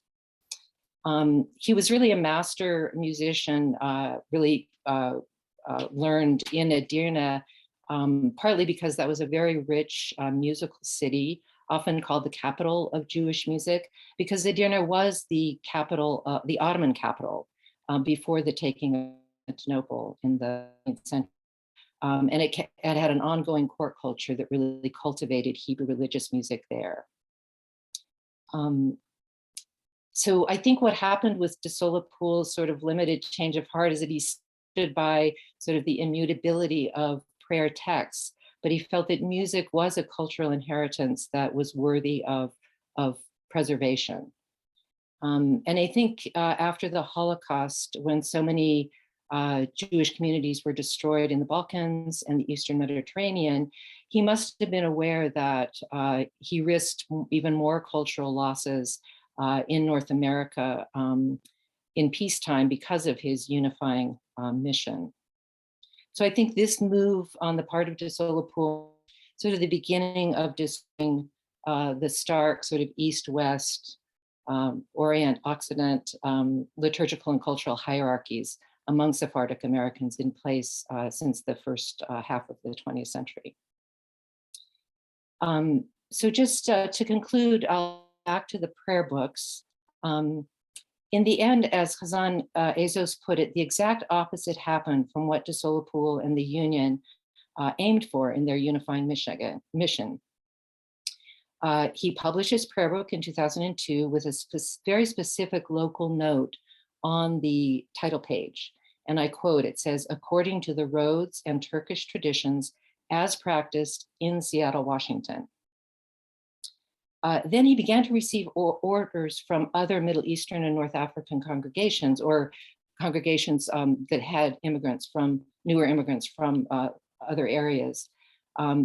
He was really a master musician, really learned in Edirne, partly because that was a very rich musical city, often called the capital of Jewish music, because Edirne was the capital, the Ottoman capital, before the taking of Constantinople in the 19th century. And it had an ongoing court culture that really cultivated Hebrew religious music there. So I think what happened with de Solapool's sort of limited change of heart is that he stood by sort of the immutability of prayer texts, but he felt that music was a cultural inheritance that was worthy of preservation. And I think after the Holocaust, when so many Jewish communities were destroyed in the Balkans and the Eastern Mediterranean, he must have been aware that he risked even more cultural losses in North America in peacetime because of his unifying mission. So I think this move on the part of de Solapool, sort of the beginning of discerning the stark sort of East-West, Orient-Occident liturgical and cultural hierarchies among Sephardic Americans in place since the first half of the 20th century. So just to conclude, I'll back to the prayer books. In the end, as Chazan Azos put it, the exact opposite happened from what de Solapool and the Union aimed for in their unifying mission. He published his prayer book in 2002 with a very specific local note on the title page. And I quote, it says, according to the Rhodes and Turkish traditions as practiced in Seattle, Washington. Then he began to receive orders from other Middle Eastern and North African congregations, or congregations that had newer immigrants from other areas.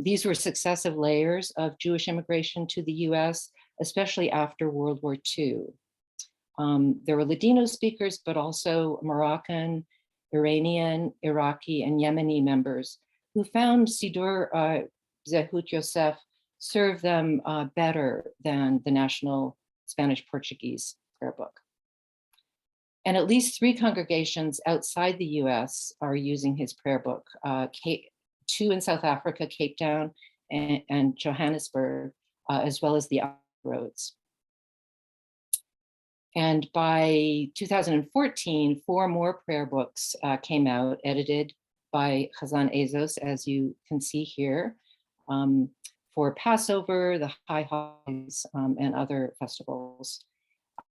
These were successive layers of Jewish immigration to the US, especially after World War II. There were Ladino speakers, but also Moroccan, Iranian, Iraqi, and Yemeni members who found Sidur Zehut Yosef serve them better than the National Spanish-Portuguese prayer book. And at least 3 congregations outside the US are using his prayer book, 2 in South Africa, Cape Town and Johannesburg, as well as the Rhodes. And by 2014, 4 more prayer books came out, edited by Chazan Azos, as you can see here, for Passover, the High Holidays, and other festivals.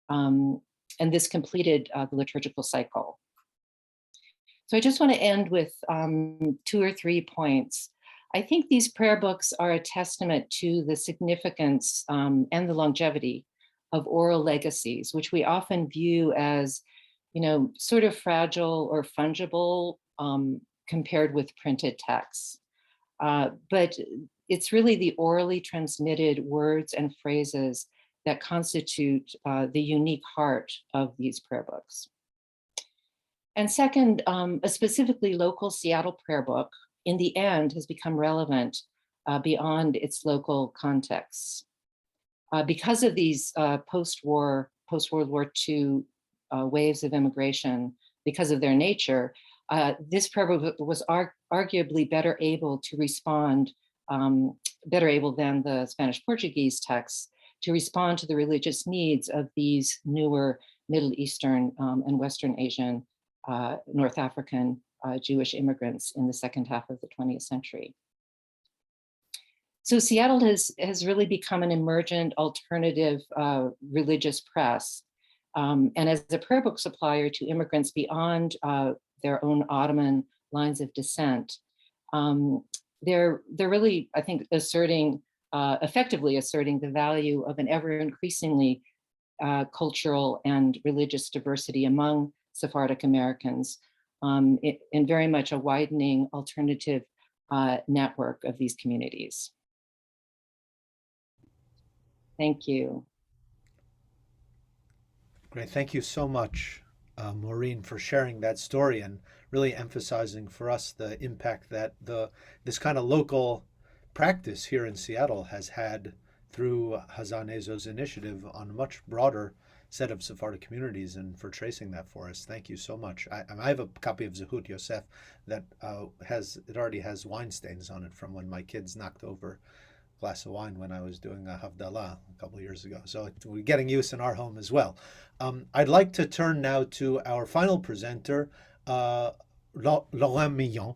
And this completed the liturgical cycle. So I just want to end with 2 or 3 points. I think these prayer books are a testament to the significance and the longevity of oral legacies, which we often view as, sort of fragile or fungible compared with printed texts. But it's really the orally transmitted words and phrases that constitute the unique heart of these prayer books. And second, a specifically local Seattle prayer book, in the end, has become relevant beyond its local contexts. Because of these post-World War II waves of immigration, because of their nature, this prayer book was arguably better able to respond, better able than the Spanish-Portuguese texts, to respond to the religious needs of these newer Middle Eastern and Western Asian, North African Jewish immigrants in the second half of the 20th century. So Seattle has really become an emergent alternative religious press. And as a prayer book supplier to immigrants beyond their own Ottoman lines of descent, they're really, I think, effectively asserting the value of an ever increasingly cultural and religious diversity among Sephardic Americans, in very much a widening alternative network of these communities. Thank you. Great. Thank you so much, Maureen, for sharing that story and really emphasizing for us the impact that this kind of local practice here in Seattle has had through Chazan Azos' initiative on a much broader set of Sephardic communities, and for tracing that for us. Thank you so much. I have a copy of Zehut Yosef that already has wine stains on it from when my kids knocked over a glass of wine when I was doing a Havdalah a couple of years ago. So we're getting use in our home as well. I'd like to turn now to our final presenter, Laurent Miyam.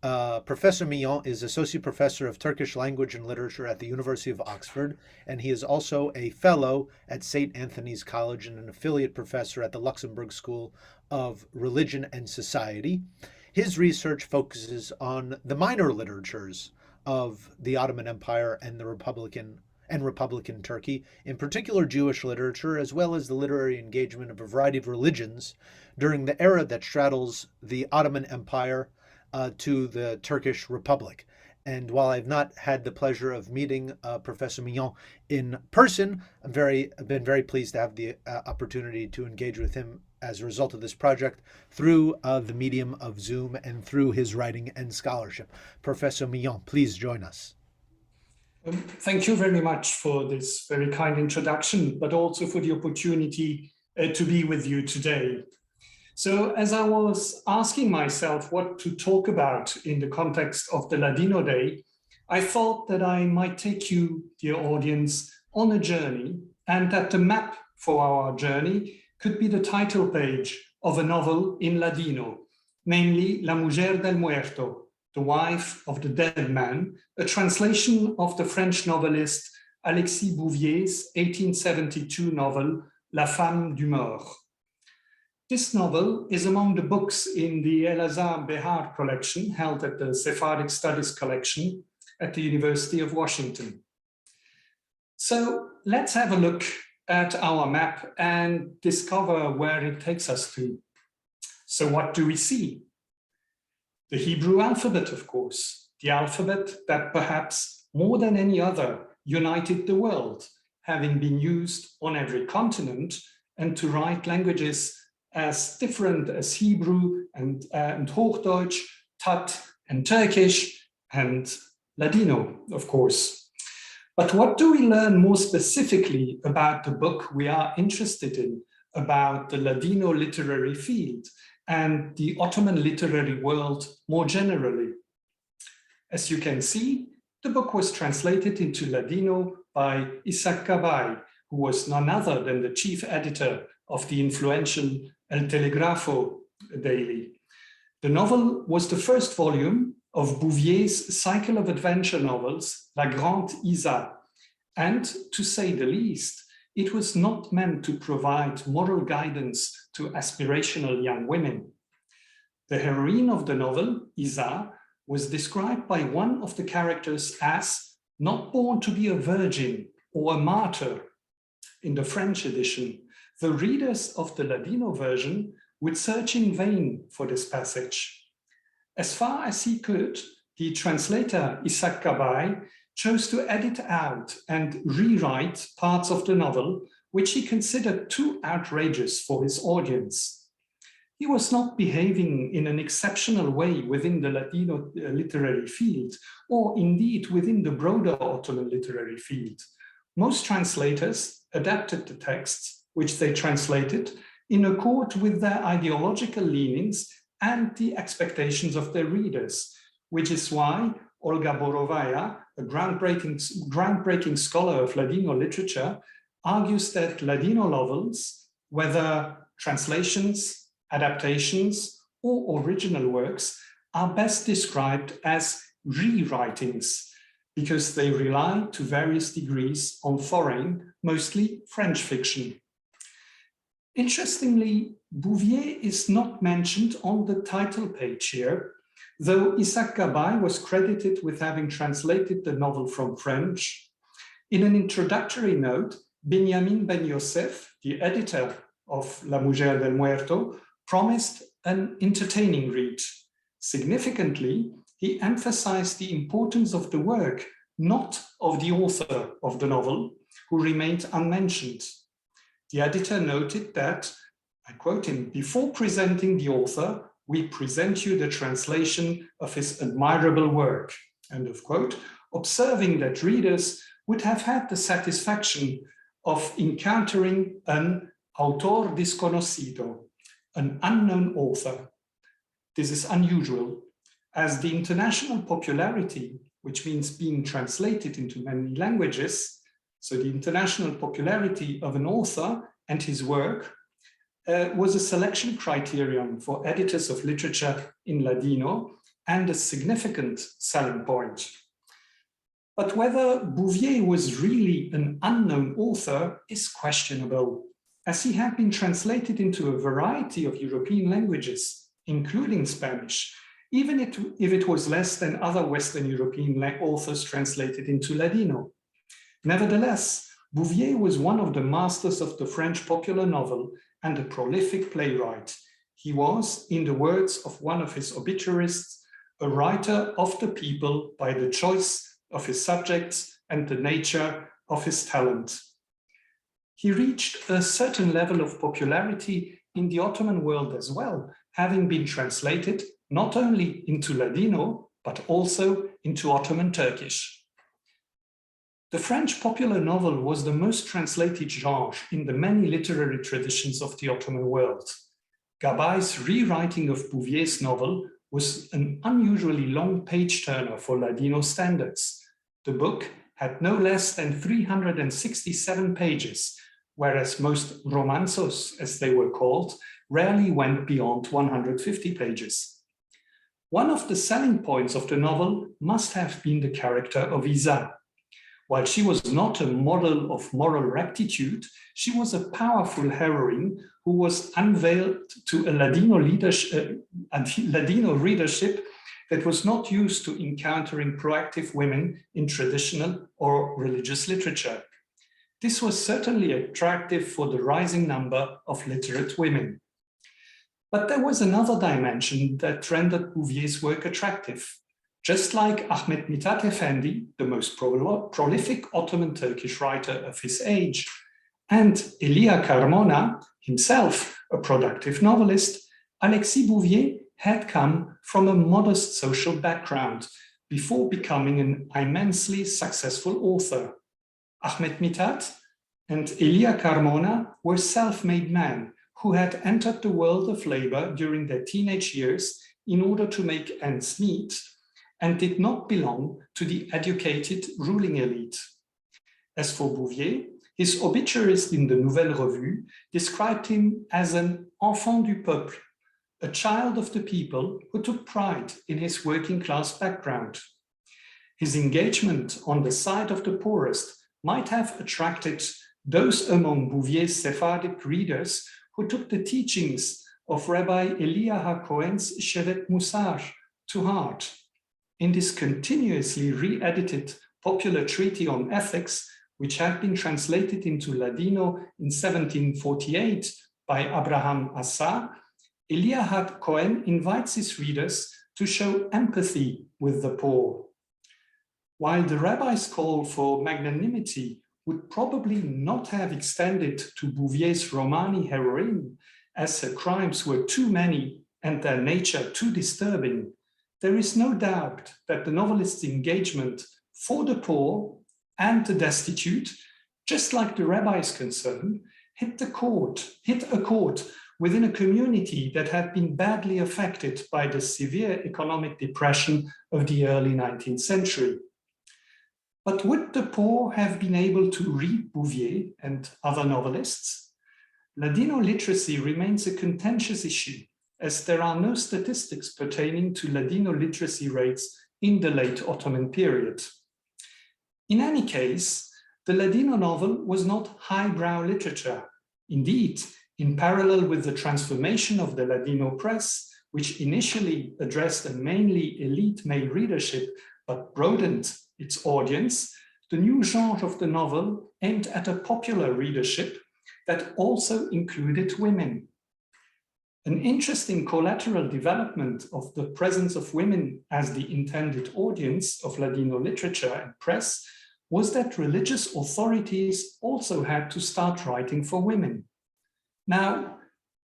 Professor Miyam is Associate Professor of Turkish Language and Literature at the University of Oxford, and he is also a Fellow at St. Anthony's College and an Affiliate Professor at the Luxembourg School of Religion and Society. His research focuses on the minor literatures of the Ottoman Empire and the Republican Turkey, in particular Jewish literature, as well as the literary engagement of a variety of religions during the era that straddles the Ottoman Empire to the Turkish Republic. And while I've not had the pleasure of meeting Professor Miyam in person, I've been very pleased to have the opportunity to engage with him as a result of this project through the medium of Zoom and through his writing and scholarship. Professor Miyam, please join us. Thank you very much for this very kind introduction, but also for the opportunity to be with you today. So as I was asking myself what to talk about in the context of the Ladino Day, I thought that I might take you, dear audience, on a journey, and that the map for our journey could be the title page of a novel in Ladino, namely La Mujer del Muerto, The Wife of the Dead Man, a translation of the French novelist Alexis Bouvier's 1872 novel La Femme du Mort. This novel is among the books in the El-Azhar Behar collection held at the Sephardic Studies collection at the University of Washington. So let's have a look at our map and discover where it takes us to. So what do we see? The Hebrew alphabet, of course, the alphabet that perhaps more than any other united the world, having been used on every continent, and to write languages as different as Hebrew and Hochdeutsch, Tat and Turkish and Ladino, of course. But what do we learn more specifically about the book we are interested in, about the Ladino literary field and the Ottoman literary world more generally? As you can see, the book was translated into Ladino by Isaac Gabay, who was none other than the chief editor of the influential El Telegrafo daily. The novel was the first volume of Bouvier's cycle of adventure novels, La Grande Isa, and to say the least, it was not meant to provide moral guidance to aspirational young women. The heroine of the novel, Isa, was described by one of the characters as not born to be a virgin or a martyr. In the French edition, the readers of the Ladino version would search in vain for this passage. As far as he could, the translator Isaac Gabay chose to edit out and rewrite parts of the novel which he considered too outrageous for his audience. He was not behaving in an exceptional way within the Ladino literary field, or indeed within the broader Ottoman literary field. Most translators adapted the texts which they translated in accord with their ideological leanings and the expectations of their readers, which is why Olga Borovaya, a groundbreaking scholar of Ladino literature, argues that Ladino novels, whether translations, adaptations, or original works, are best described as rewritings, because they rely to various degrees on foreign, mostly French fiction. Interestingly, Bouvier is not mentioned on the title page here, though Isaac Gabay was credited with having translated the novel from French. In an introductory note, Benjamin Ben Yosef, the editor of La Mujer del Muerto, promised an entertaining read. Significantly, he emphasized the importance of the work, not of the author of the novel, who remained unmentioned. The editor noted that, I quote him, "Before presenting the author, we present you the translation of his admirable work," end of quote, observing that readers would have had the satisfaction of encountering an autor desconocido, an unknown author. This is unusual, as the international popularity, which means being translated into many languages, so the international popularity of an author and his work was a selection criterion for editors of literature in Ladino, and a significant selling point. But whether Bouvier was really an unknown author is questionable, as he had been translated into a variety of European languages, including Spanish, even if it was less than other Western European authors translated into Ladino. Nevertheless, Bouvier was one of the masters of the French popular novel and a prolific playwright. He was, in the words of one of his obituarists, a writer of the people by the choice of his subjects and the nature of his talent. He reached a certain level of popularity in the Ottoman world as well, having been translated not only into Ladino, but also into Ottoman Turkish. The French popular novel was the most translated genre in the many literary traditions of the Ottoman world. Gabai's rewriting of Bouvier's novel was an unusually long page-turner for Ladino standards. The book had no less than 367 pages, whereas most romanzos, as they were called, rarely went beyond 150 pages. One of the selling points of the novel must have been the character of Isa. While she was not a model of moral rectitude, she was a powerful heroine who was unveiled to a Ladino readership that was not used to encountering proactive women in traditional or religious literature. This was certainly attractive for the rising number of literate women. But there was another dimension that rendered Bouvier's work attractive. Just like Ahmet Mithat Efendi, the most prolific Ottoman Turkish writer of his age, and Elia Carmona, himself a productive novelist, Alexis Bouvier had come from a modest social background before becoming an immensely successful author. Ahmet Mithat and Elia Carmona were self-made men who had entered the world of labor during their teenage years in order to make ends meet, and did not belong to the educated ruling elite. As for Bouvier, his obituarist in the Nouvelle Revue described him as an enfant du peuple, a child of the people who took pride in his working class background. His engagement on the side of the poorest might have attracted those among Bouvier's Sephardic readers who took the teachings of Rabbi Elia HaKohen's Shevet Musar to heart. In this continuously re-edited popular treaty on ethics, which had been translated into Ladino in 1748 by Abraham Assa, Elia HaKohen invites his readers to show empathy with the poor. While the rabbi's call for magnanimity would probably not have extended to Bouvier's Romani heroine, as her crimes were too many and their nature too disturbing, there is no doubt that the novelist's engagement for the poor and the destitute, just like the rabbi's concern, hit a chord within a community that had been badly affected by the severe economic depression of the early 19th century. But would the poor have been able to read Bouvier and other novelists? Ladino literacy remains a contentious issue, as there are no statistics pertaining to Ladino literacy rates in the late Ottoman period. In any case, the Ladino novel was not highbrow literature. Indeed, in parallel with the transformation of the Ladino press, which initially addressed a mainly elite male readership, but broadened its audience, the new genre of the novel aimed at a popular readership that also included women. An interesting collateral development of the presence of women as the intended audience of Ladino literature and press was that religious authorities also had to start writing for women. Now,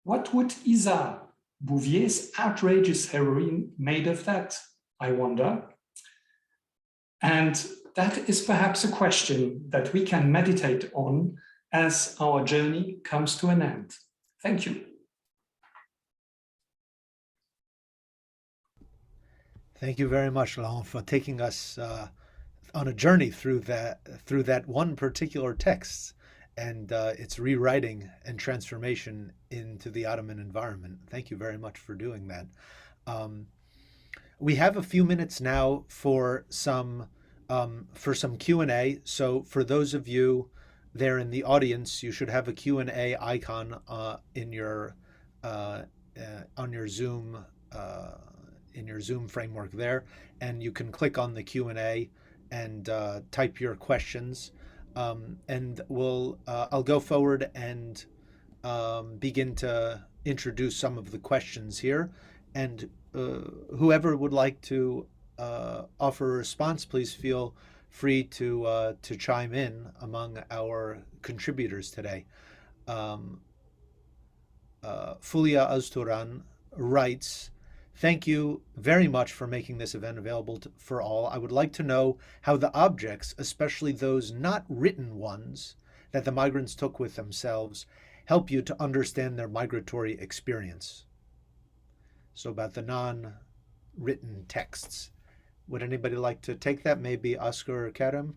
what would Isa, Bouvier's outrageous heroine, made of that, I wonder? And that is perhaps a question that we can meditate on as our journey comes to an end. Thank you. Thank you very much, Laurent, for taking us on a journey through that one particular text and its rewriting and transformation into the Ottoman environment. Thank you very much for doing that. we have a few minutes now for some Q&A. So for those of you there in the audience, you should have a Q&A icon in your on your Zoom in your Zoom framework there, and you can click on the Q&A and type your questions, and I'll go forward and begin to introduce some of the questions here, and whoever would like to offer a response, please feel free to chime in among our contributors today. Fulia Azturan writes, "Thank you very much for making this event available for all. I would like to know how the objects, especially those not written ones that the migrants took with themselves, help you to understand their migratory experience." So about the non-written texts. Would anybody like to take that? Maybe Oscar or Kerem?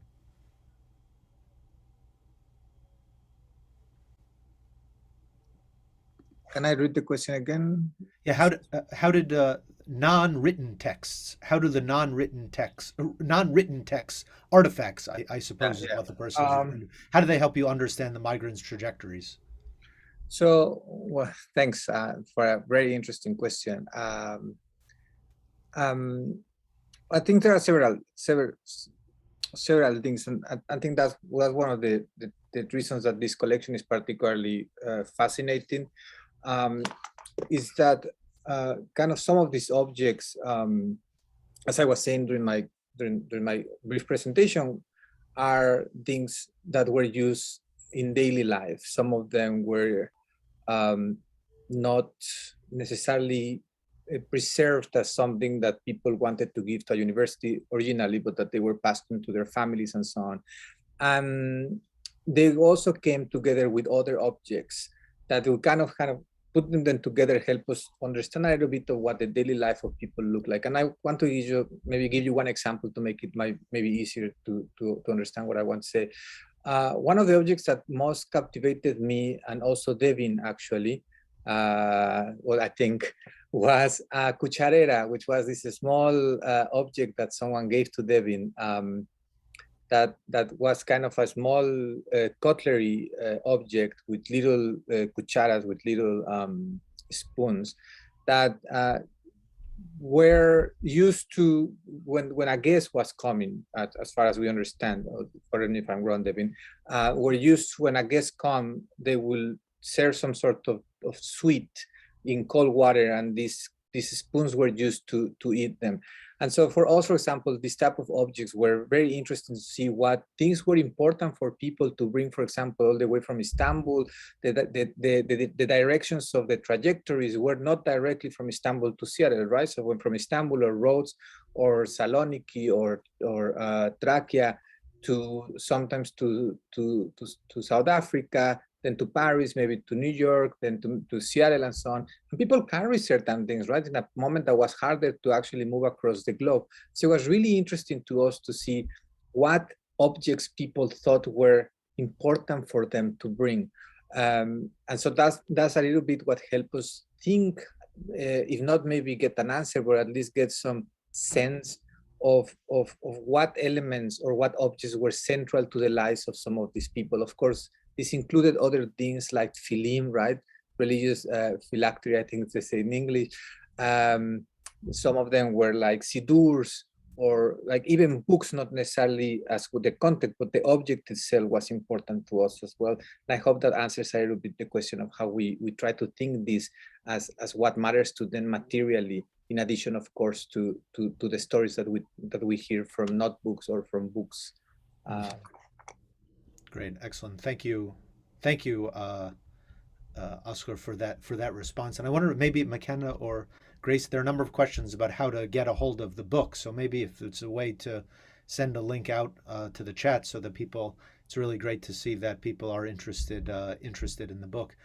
Can I read the question again? Yeah, how did non-written texts, how do the non-written texts artifacts, I suppose is what the person is referring to, how do they help you understand the migrants' trajectories? So, well, thanks for a very interesting question. I think there are several things, and I think that was one of the reasons that this collection is particularly fascinating. Is that kind of some of these objects, as I was saying during my brief presentation, are things that were used in daily life. Some of them were not necessarily preserved as something that people wanted to give to a university originally, but that they were passed on to their families and so on. And they also came together with other objects that will kind of putting them together help us understand a little bit of what the daily life of people look like. And I want to give you one example to make it maybe easier to understand what I want to say. One of the objects that most captivated me, and also Devin actually, I think, was a cucharera, which was this small object that someone gave to Devin. That was kind of a small cutlery object with little cucharas, with little spoons that were used to when a guest was coming, as far as we understand. Correct me if I'm wrong, Devin. Were used when a guest come, they will serve some sort of sweet in cold water, and these spoons were used to eat them. And so for us, for example, these type of objects were very interesting to see what things were important for people to bring, for example, all the way from Istanbul. The directions of the trajectories were not directly from Istanbul to Seattle, right? So when from Istanbul or Rhodes or Saloniki or Trachea to sometimes to South Africa, then to Paris, maybe to New York, then to Seattle and so on. And people carry certain things, right? In a moment that was harder to actually move across the globe. So it was really interesting to us to see what objects people thought were important for them to bring. And so that's a little bit what helped us think, if not maybe get an answer, but at least get some sense of what elements or what objects were central to the lives of some of these people. Of course, this included other things like philim, right? Religious phylactery, I think they say in English. Some of them were like sidurs, or like even books, not necessarily as with the content, but the object itself was important to us as well. And I hope that answers a little bit the question of how we try to think this as what matters to them materially, in addition, of course, to the stories that we hear from not books or from books. Great, excellent. Thank you, Oscar, for that response. And I wonder, maybe McKenna or Grace, there are a number of questions about how to get a hold of the book. So maybe if it's a way to send a link out to the chat, so that people, it's really great to see that people are interested in the book.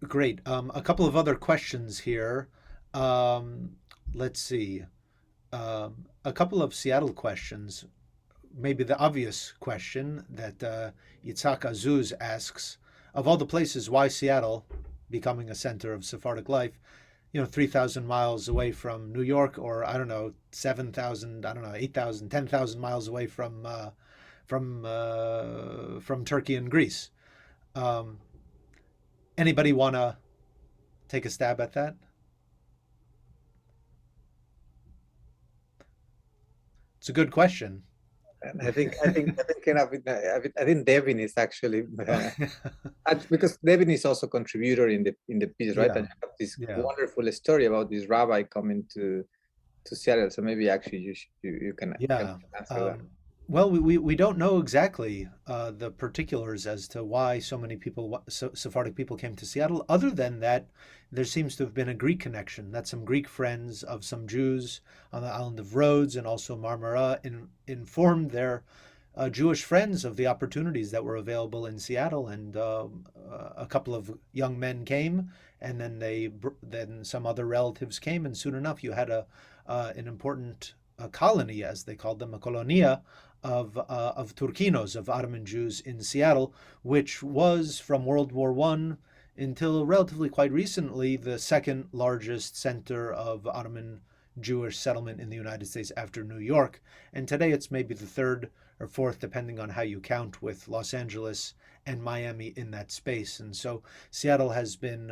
Great. A couple of other questions here. Let's see. A couple of Seattle questions. Maybe the obvious question that Yitzhak Azuz asks, of all the places, why Seattle, becoming a center of Sephardic life? 3,000 miles away from New York, or I don't know, 7,000, I don't know, 8,000, 10,000 miles away from Turkey and Greece. Anybody want to take a stab at that? It's a good question. And I think Devin is actually because Devin is also a contributor in the piece, right? Yeah. And you have this wonderful story about this rabbi coming to Seattle. So maybe actually you can answer that. Well, we don't know exactly the particulars as to why so many people, Sephardic people, came to Seattle, other than that there seems to have been a Greek connection, that some Greek friends of some Jews on the island of Rhodes and also Marmara informed their Jewish friends of the opportunities that were available in Seattle, and a couple of young men came, and then some other relatives came, and soon enough you had an important colony, as they called them, a colonia of Turkinos, of Ottoman Jews in Seattle, which was from World War I until relatively quite recently the second largest center of Ottoman Jewish settlement in the United States after New York. And today it's maybe the third or fourth, depending on how you count, with Los Angeles and Miami in that space. And so Seattle has been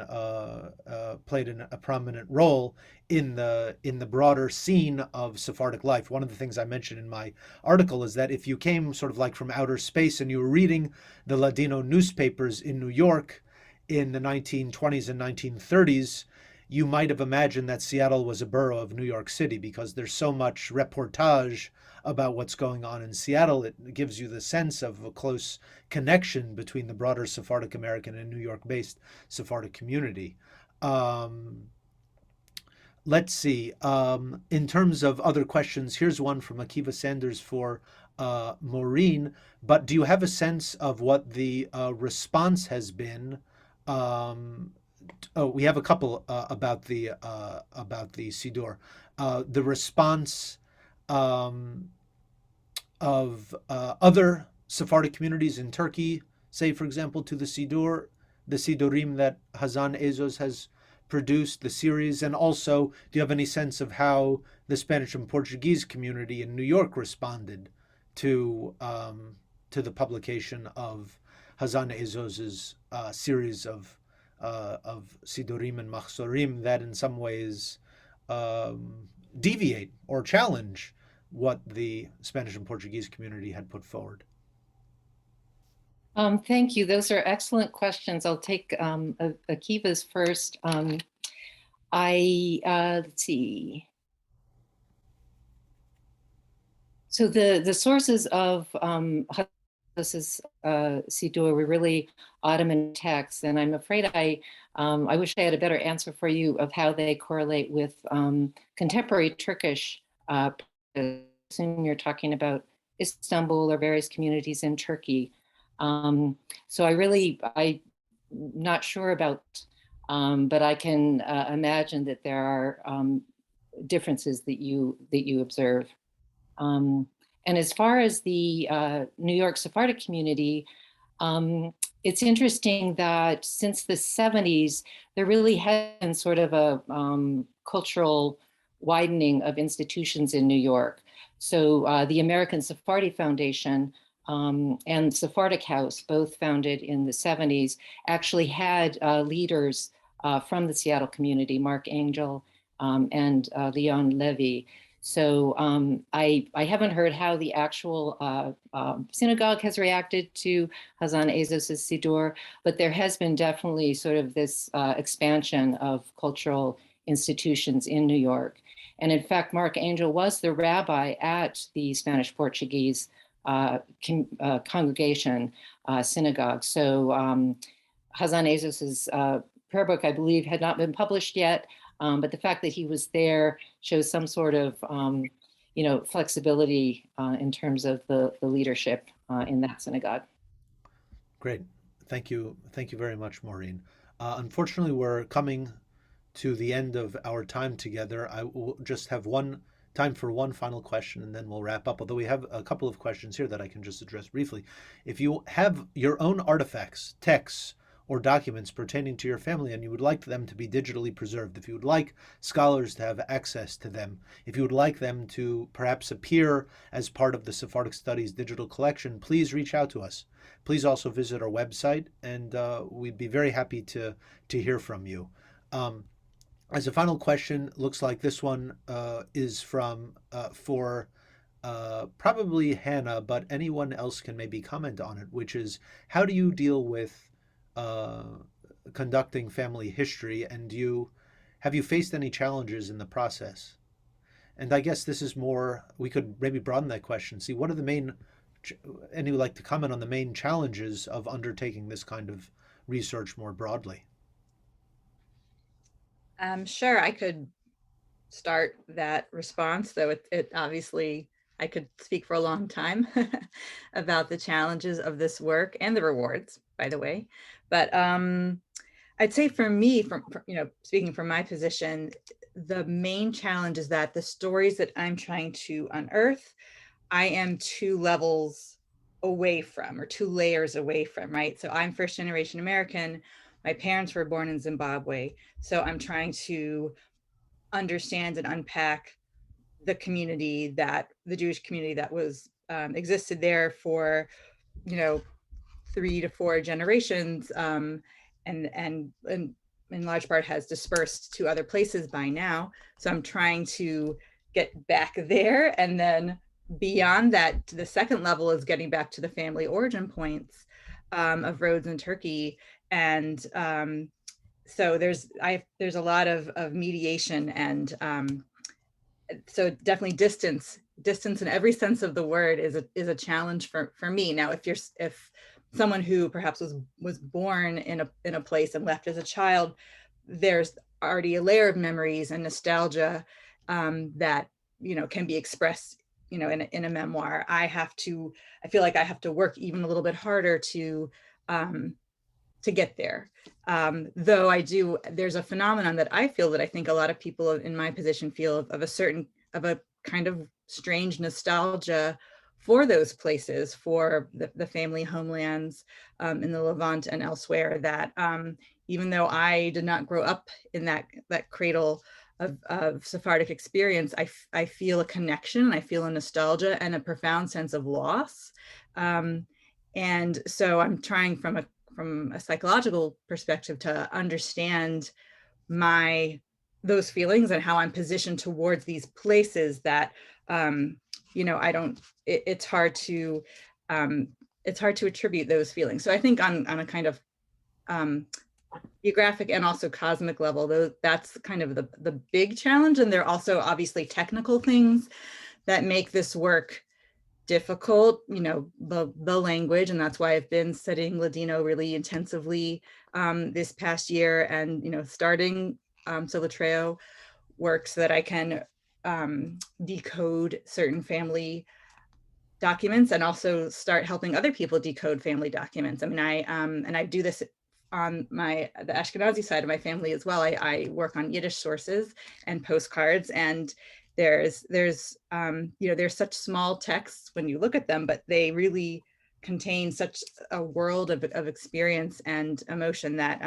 played a prominent role in the broader scene of Sephardic life. One of the things I mentioned in my article is that if you came sort of like from outer space and you were reading the Ladino newspapers in New York in the 1920s and 1930s, you might have imagined that Seattle was a borough of New York City, because there's so much reportage about what's going on in Seattle. It gives you the sense of a close connection between the broader Sephardic American and New York-based Sephardic community. Let's see. In terms of other questions, here's one from Akiva Sanders for Maureen. But do you have a sense of what the response has been? We have a couple about the Siddur. The response of other Sephardic communities in Turkey, say, for example, to the Siddurim that Hazan Ezos has produced, the series, and also, do you have any sense of how the Spanish and Portuguese community in New York responded to the publication of Hazan Ezos's series of Siddurim and Machzorim that in some ways deviate or challenge what the Spanish and Portuguese community had put forward? Thank you. Those are excellent questions. I'll take Akiva's first. Let's see. So the sources of Siddur were really Ottoman texts, and I'm afraid I wish I had a better answer for you of how they correlate with contemporary Turkish. Assume you're talking about Istanbul or various communities in Turkey. So I'm not sure about, but I can imagine that there are differences that you observe. And as far as the New York Sephardic community, it's interesting that since the 70s, there really has been sort of a cultural widening of institutions in New York. So the American Sephardi Foundation and Sephardic House, both founded in the 70s, actually had leaders from the Seattle community, Mark Angel and Leon Levy. So I haven't heard how the actual synagogue has reacted to Hazan Ezos' Siddur, but there has been definitely sort of this expansion of cultural institutions in New York. And in fact, Mark Angel was the rabbi at the Spanish-Portuguese congregation synagogue. So Hazan Ezos' prayer book, I believe, had not been published yet, but the fact that he was there shows some sort of, flexibility in terms of the leadership in that synagogue. Great, thank you very much, Maureen. Unfortunately, we're coming to the end of our time together. I will just have time for one final question, and then we'll wrap up, although we have a couple of questions here that I can just address briefly. If you have your own artifacts, texts, or documents pertaining to your family and you would like them to be digitally preserved, if you would like scholars to have access to them, if you would like them to perhaps appear as part of the Sephardic Studies digital collection, please reach out to us. Please also visit our website, and we'd be very happy to hear from you. As a final question, looks like this one is from for probably Hannah, but anyone else can maybe comment on it, which is, how do you deal with conducting family history, and have you faced any challenges in the process? And I guess this is more, we could maybe broaden that question. See, what are the main, and you would like to comment on the main challenges of undertaking this kind of research more broadly? Sure, I could start that response, though it obviously, I could speak for a long time about the challenges of this work and the rewards, by the way. But I'd say for me, from speaking from my position, the main challenge is that the stories that I'm trying to unearth, I am 2 levels away from, or 2 layers away from, right? So I'm first generation American. My parents were born in Zimbabwe. So I'm trying to understand and unpack the community, the Jewish community that was existed there for 3 to 4 generations, and in large part has dispersed to other places by now. So I'm trying to get back there, and then beyond that, the second level is getting back to the family origin points of Rhodes and Turkey. And so there's a lot of mediation, and so definitely distance in every sense of the word is a challenge for me. Now, if someone who perhaps was born in a place and left as a child, there's already a layer of memories and nostalgia that can be expressed in a memoir. I feel like I have to work even a little bit harder to get there. Though there's a phenomenon that I think a lot of people in my position feel of a kind of strange nostalgia for those places, for the family homelands in the Levant and elsewhere, that even though I did not grow up in that cradle of Sephardic experience, I feel a connection, I feel a nostalgia and a profound sense of loss. And so I'm trying from a psychological perspective to understand those feelings and how I'm positioned towards these places that it's hard to attribute those feelings. So I think on a kind of geographic and also cosmic level, that's kind of the big challenge. And there are also obviously technical things that make this work difficult, the language, and that's why I've been studying Ladino really intensively this past year, and starting Solitreo work so that I can decode certain family documents and also start helping other people decode family documents. I mean, I do this on the Ashkenazi side of my family as well. I work on Yiddish sources and postcards, and there's such small texts when you look at them, but they really contain such a world of experience and emotion that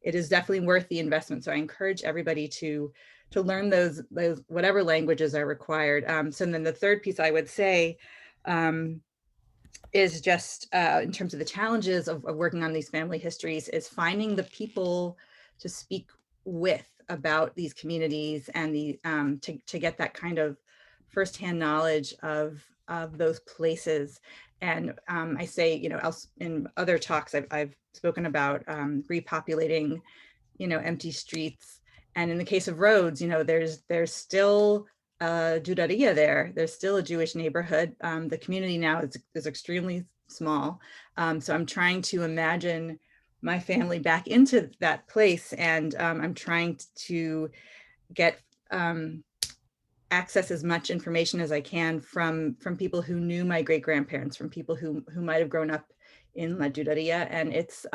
it is definitely worth the investment. So I encourage everybody to learn those whatever languages are required. So then the third piece I would say is just in terms of the challenges of working on these family histories, is finding the people to speak with about these communities, and to get that kind of firsthand knowledge of those places. And I say, in other talks I've spoken about repopulating, empty streets. And in the case of Rhodes, there's still a Judaria there. There's still a Jewish neighborhood. The community now is extremely small. So I'm trying to imagine my family back into that place, and I'm trying to get access as much information as I can from people who knew my great grandparents, from people who might have grown up in La Judaria. And it's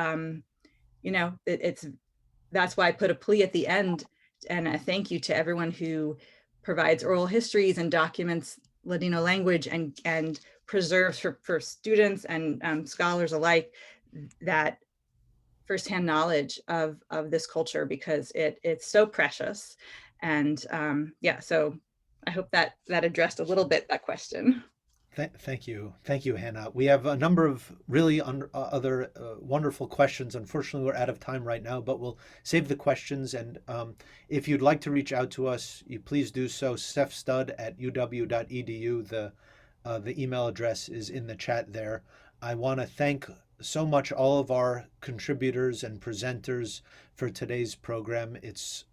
that's why I put a plea at the end and a thank you to everyone who provides oral histories and documents Ladino language and preserves for students and scholars alike that firsthand knowledge of this culture, because it's so precious. And yeah, so I hope that addressed a little bit that question. Thank you, Hannah. We have a number of really other wonderful questions. Unfortunately, we're out of time right now, but we'll save the questions. And if you'd like to reach out to us, you please do so. cefstud@uw.edu. The email address is in the chat there. I want to thank so much all of our contributors and presenters for today's program. It's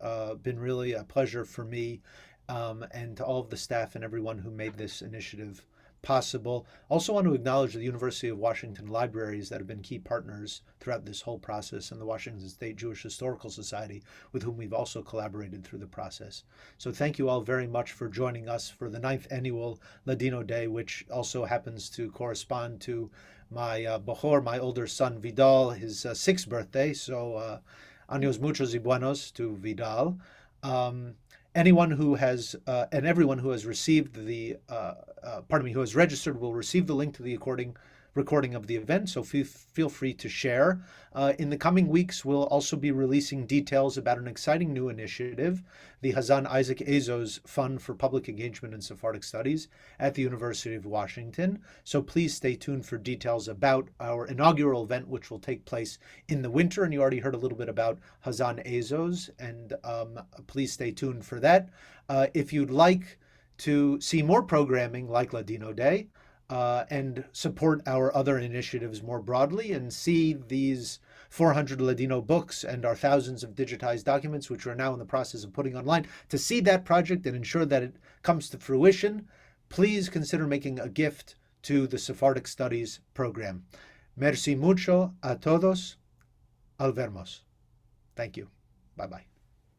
been really a pleasure for me, and to all of the staff and everyone who made this initiative possible. Also want to acknowledge the University of Washington libraries that have been key partners throughout this whole process, and the Washington State Jewish Historical Society, with whom we've also collaborated through the process. So thank you all very much for joining us for the 9th annual Ladino Day, which also happens to correspond to my Bajor, my older son Vidal, his 6th birthday. So años muchos y buenos to Vidal. Anyone who has, and everyone who has received the, who has registered will receive the link to the recording of the event, so feel free to share. In the coming weeks, we'll also be releasing details about an exciting new initiative, the Hazan Isaac Azos Fund for Public Engagement in Sephardic Studies at the University of Washington. So please stay tuned for details about our inaugural event, which will take place in the winter. And you already heard a little bit about Hazan Azos, and please stay tuned for that. If you'd like to see more programming like Ladino Day, and support our other initiatives more broadly, and see these 400 Ladino books and our thousands of digitized documents, which we're now in the process of putting online, to see that project and ensure that it comes to fruition, please consider making a gift to the Sephardic Studies program. Merci mucho a todos. Al vermos. Thank you. Bye-bye.